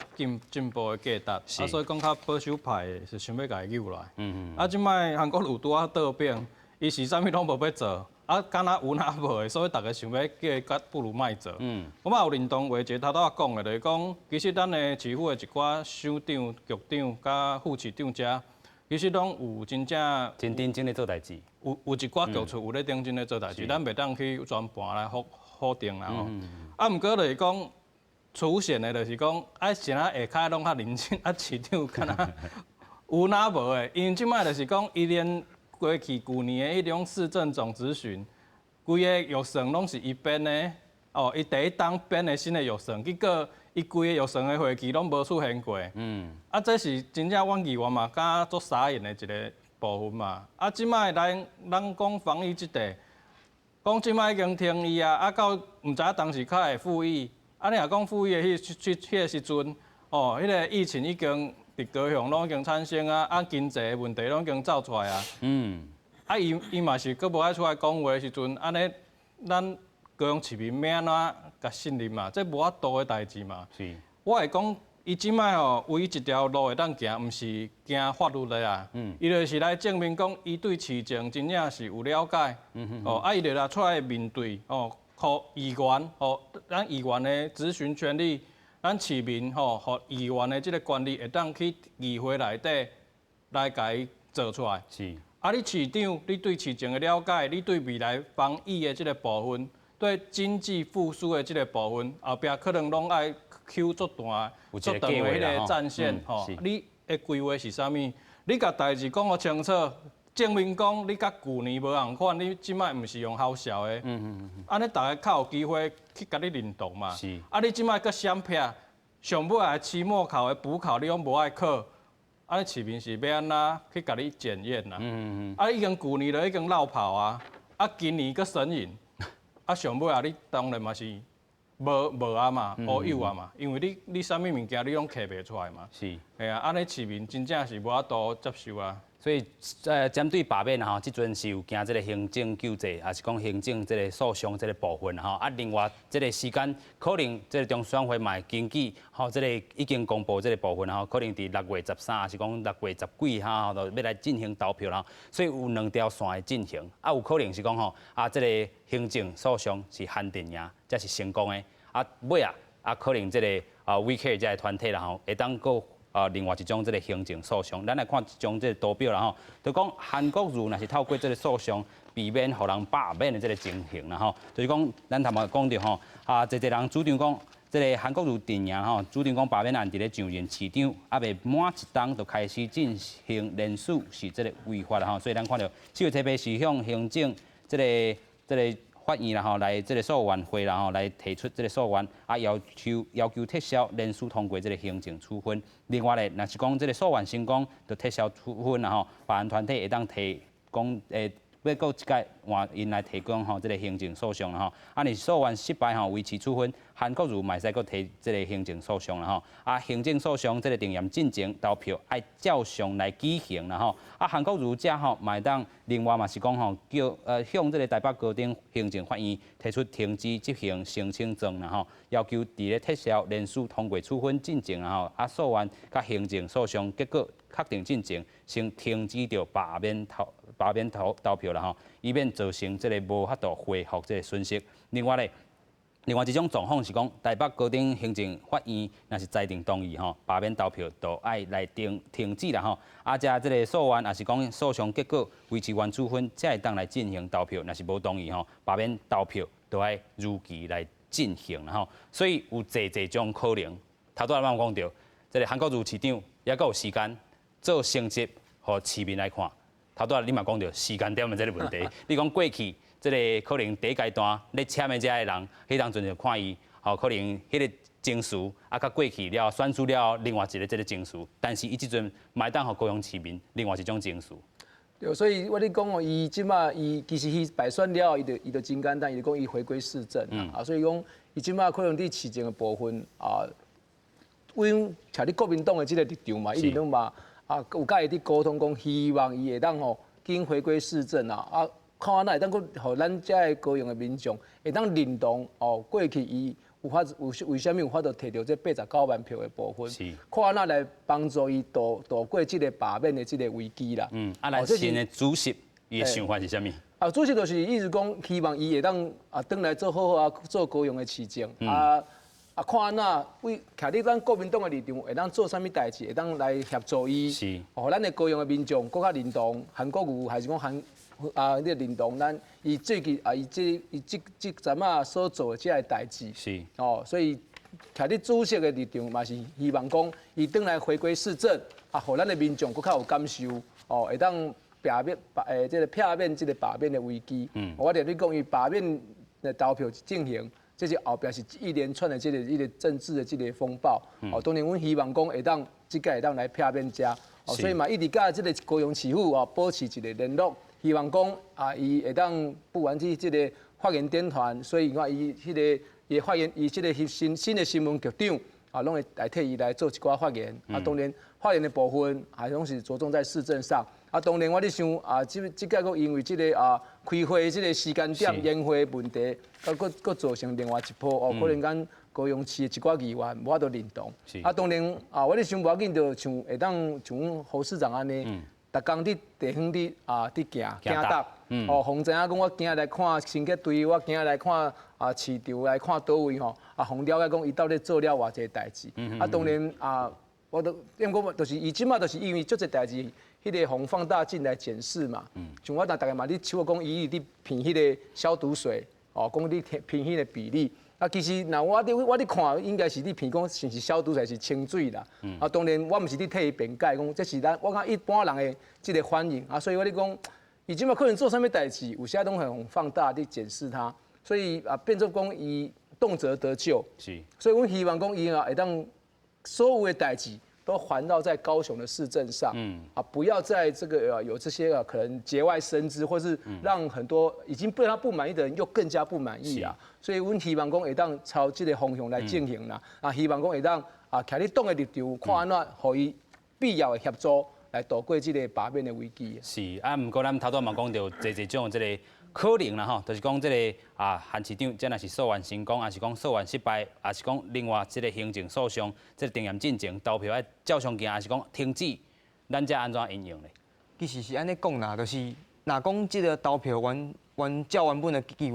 进步的价值，所以讲较保守派是想要甲伊扭来。即摆韩国瑜拄啊倒变，伊是啥物拢无要做，敢若有哪无的，所以大家想要叫伊不如莫做。我嘛有认同话节头仔讲的，就是讲，其实咱的市府的一寡省长、局长、甲副市长遮，其实拢有真正认真咧做代志，有一寡局处有咧认真咧做代志，咱袂当去全盘来否定啦吼。毋过就是讲，出现的就是讲，先下骹拢较认真，市长敢若有哪无的，因为即摆就是讲，伊连过去旧年的迄种市政总咨询，规个预算拢是伊编的，伊第一当编的新的预算，结果伊规个预算的会期拢无出现过。这是真正阮议员嘛，敢足傻眼的一个部分嘛。即摆咱讲防疫即块。讲即摆已经停议啊，到毋知当时较会复议。你若讲复议的迄个时阵，迄个疫情已经伫高雄拢已经产生啊，经济问题拢已经走出来啊。伊嘛是佫无爱出来讲话的时阵，安尼咱高雄市民要安怎甲信任嘛？这无法度的代志嘛。我会讲。伊即摆唯一一条路会当行，毋是行法律的啊。伊就是来证明讲，伊对市政真正是有了解。伊就来出来面对互议员，咱议员的咨询权利，咱市民互议员的即个权利，会当去议会内底来甲伊做出来。你市长，你对市政的了解，你对未来防疫的即个部分，对经济复苏的即个部分，后壁可能拢爱。Q 足大，足长的迄个战线，你的规划是啥物？你甲代志讲个清楚，证明讲你甲旧年无同款，你即摆毋是用好笑的。安尼大家较有机会去甲你认同嘛。你即摆搁闪撇，上尾来期末考的补考你拢无爱考，安尼市民是要安怎去甲你检验啦？已经旧年就已经落跑啊，今年搁神隐，上尾你当然嘛是。无啊嘛，无有啊嘛，因为你啥物物件你拢摕袂出来嘛。安尼市民真正是无法度接受啊。所以针对罢免吼，即阵是有行这个行政救济，还是讲行政这个诉讼这个部分吼。另外这个时间可能这个中选会嘛会根据这个已经公布这个部分吼，可能伫6月13，还是讲6月10几就要来进行投票啦。所以有2条线会进行，有可能是讲这个行政诉讼是限定赢，才是成功的。尾可能这个WeCare 这个团体啦会当个。另外一种这个行政诉讼，咱来看一种这个图表啦吼，就讲韩国瑜若是透过这个诉讼避免互人罢免的这个情形啦吼，就是讲咱头毛讲到吼，一人主张讲这个韩国瑜阵营吼，主张讲罢免案伫咧上任市长，未满1档就开始进行连署是这个违法啦吼，所以咱看到这个特别是向行政这个。法院啦吼，来这个诉愿会啦吼，来提出这个诉愿，要求撤销连署通过这个行政处分。另外咧，若是讲这个诉愿成功，就撤销处分啦吼，法案团体会当提供要搁一届换因来提供吼这个行政诉讼啦吼，你诉愿失败维持处分，韩国瑜嘛使搁提这个行政诉讼啦吼，行政诉讼这个定验进程投票爱照常来举行啦吼，韩国瑜者吼嘛会当另外嘛是讲吼向这个台北高等行政法院提出停止执行申请状啦吼，要求伫咧撤销连续通过处分进程啦吼，诉愿甲行政诉讼结果确定进程，先停止着罢免投票啦吼，以免造成这个无法度恢复这个损失。另外一种状况是讲，台北高等行政法院若是裁定同意吼，罢免投票就爱来停止啦吼。这个诉愿也是讲诉讼结果维持原处分，才会当来进行投票。若是无同意吼，罢免投票就爱如期来进行啦吼。所以有侪种可能。头拄仔咱讲到，这个韩国瑜市长也够有时间做成绩，互市民来看。头拄仔你嘛讲到时间点的这个问题，你讲过去。这个可能第一阶段咧签的这些人，迄当阵就看伊，可能迄个情绪较过去了，选出了另外一个这个情绪，但是伊即阵买当互高雄市民另外一种情绪。对，所以我咧讲哦，伊即马伊其实伊败选了，伊就真简单，伊就讲伊回归市政所以讲伊即马可能伫市政的部分因像你国民党的这个立场嘛，一直拢嘛有甲伊伫沟通讲，希望伊会当紧回归市政看安那会当佫互咱遮个高雄的民众会当认同过去伊为虾米有法度摕到这89万票的部分，看安那来帮助伊度过这个罢免的这个危机啦。来新的主席伊的想法是啥物？主席就是意思讲，希望伊会当转来做好做高雄的市政看安那为徛伫咱国民党的立场，会当做啥物代志，会当来协助伊，互咱的高雄的民众更较认同韩国瑜，还是讲你认同咱伊最近伊即阵所做的这个代志，所以徛伫主席的立场嘛是希望讲伊转来回归市政，互咱的民众更较有感受，会当避免这个罢免的危机。我哋你讲伊罢免的投票进行，这是后壁是一连串的这个政治的这个风暴。当然，阮希望讲会当即个会当来避免遮，所以嘛一直甲这个高雄市府保持一个联络。希望讲伊会当不管是这个发言典团，所以看伊伊发言，伊这个新的新闻局长拢会来替伊来做一寡发言。当然发言的部分还拢是着重在市政上。当然我咧想即届佫因为这个开会这个时间点延会问题，佫造成另外一波可能咱高雄市的一寡议员无法度认同。当然我咧想无要紧，就像会当像侯市长安尼。逐工伫地方伫行搭，洪知影讲我今日来看新客队，我今日来看市场来看倒位洪了解讲伊到底做了偌济代志。当然我都因为就是伊即马就是因为足济代志，迄个洪放大镜来检视嘛。像我大概嘛，你手讲伊伫骗迄个消毒水，讲你骗迄个比例。其实，我咧看，应该是你骗讲是消毒才是清水啦。当然，我毋是咧替伊辩解，讲这是我讲一般人的这个反应所以我咧讲，伊即马可能做啥物代志，有些东很放大去检视它，所以变做讲伊动辄得咎。所以我希望讲伊会当所有的代志都环绕在高雄的市政上，不要在这个有这些可能节外生枝，或是让很多已经对他不满意的人又更加不满意所以阮希望讲会当朝这个方向来进行啦。希望讲会当徛伫党的立场，看安怎互伊必要的协助来度过这个罢免的危机。毋过咱头拄嘛讲到侪种这个可能啦就是讲这个韩市长，这若是诉愿成功，还是讲诉愿失败，还是讲另外这个行政诉讼，这个定验进程投票要照常行，还是讲停止，咱这安怎应用咧？其实是安尼讲啦，就是若讲这个投票照原本的计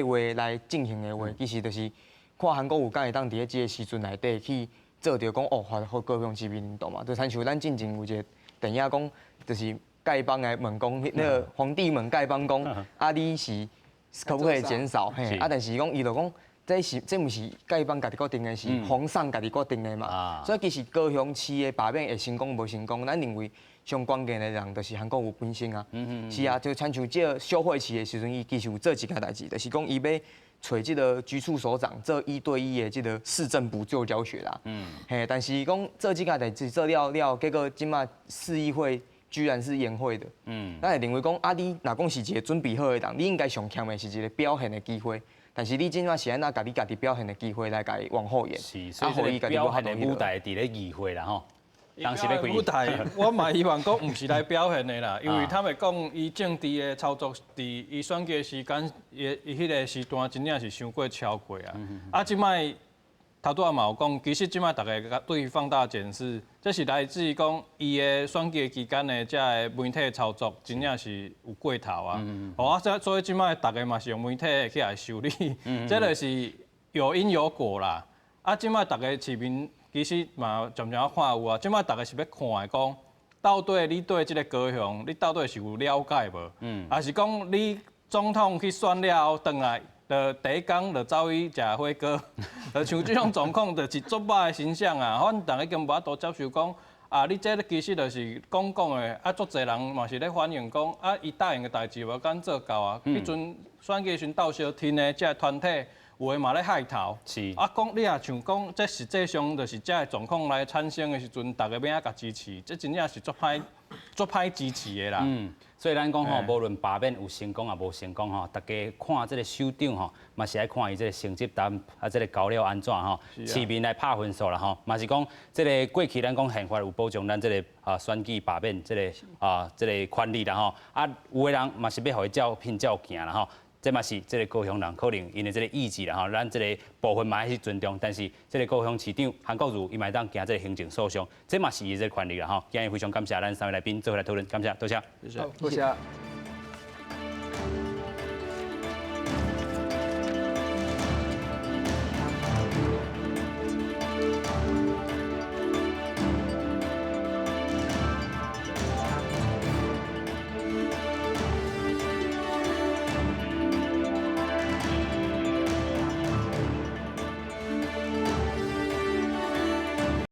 划来进行的话，其实就是看韩国有敢会当伫咧这个时阵内底去做到讲发好高雄市民运动嘛，就亲像咱进前有一个电影讲，就是丐帮来问讲，那个皇帝问丐帮讲，你是可不可以减少？但是讲伊就讲，这毋是丐帮家己决定的，是皇上家己决定的嘛。所以其实高雄市的罢免会成功无成功，咱认为上关键的人就是韩国瑜本身是就亲像这小会期的时阵，伊其实有做一件代志，就是讲伊要找这个局处首长做1对1的这个市政补救教学啦。但是讲做这件代志做了，结果即马市议会居然是宴会的。咱会认为讲啊，你若讲是一个准备好的人，你应该上欠的是一个表现的机会。但是你今仔是安怎甲你家己表现的机会来甲伊往后延，是，所以这个表现的舞台伫咧议会啦吼。当时要舞台，我嘛希望讲唔是来表现的啦，因为他们讲伊政治的操作，伫伊选举的时间，伊迄个时段真正是伤过超过啊。啊，即摆头拄仔嘛有讲，其实即摆大家对伊放大检视，这是来自于讲伊的选举期间的这个媒体操作，真正是有过头啊。啊，所以即摆大家嘛是用媒体起来修理，这个是有因有果啦。啊，即摆大家市民。其实嘛，渐渐看有啊，即摆大家是要看的讲，到底你对即个高雄，你到底是有了解无？还是讲你总统去选了后，转来，第一天就走去食火锅，就像即种状况，就是作歹的形象啊！反正大家根本无法度接受讲，啊，你这其实就是讲的，啊，足侪人嘛是咧反映讲，啊，伊答应的代志无敢做到啊。迄阵选举时斗相听的，这团体。有诶嘛咧害头，是啊，讲你也像讲，这实际上就是这个状况来产生的时阵，大家要安甲支持，这真正是足歹支持的啦。所以咱讲吼，无论罢免有成功也无成功吼，大家看这个首长吼，嘛是爱看伊这个成绩单啊，这个交了安怎吼，市民来拍分数啦吼，嘛是讲这个过去咱讲宪法有保障咱这个选举罢免这个这个权利啦吼，啊有的人嘛是要互伊照拼照行啦吼。这嘛是这个高雄人可能因的这个意志啦吼，咱这个部分嘛还是尊重，但是这个高雄市长韩国瑜伊嘛当行这个行政诉讼，这嘛是伊这个权利啦吼。今日非常感谢咱三位来宾做伙来讨论，感谢，多谢。多谢。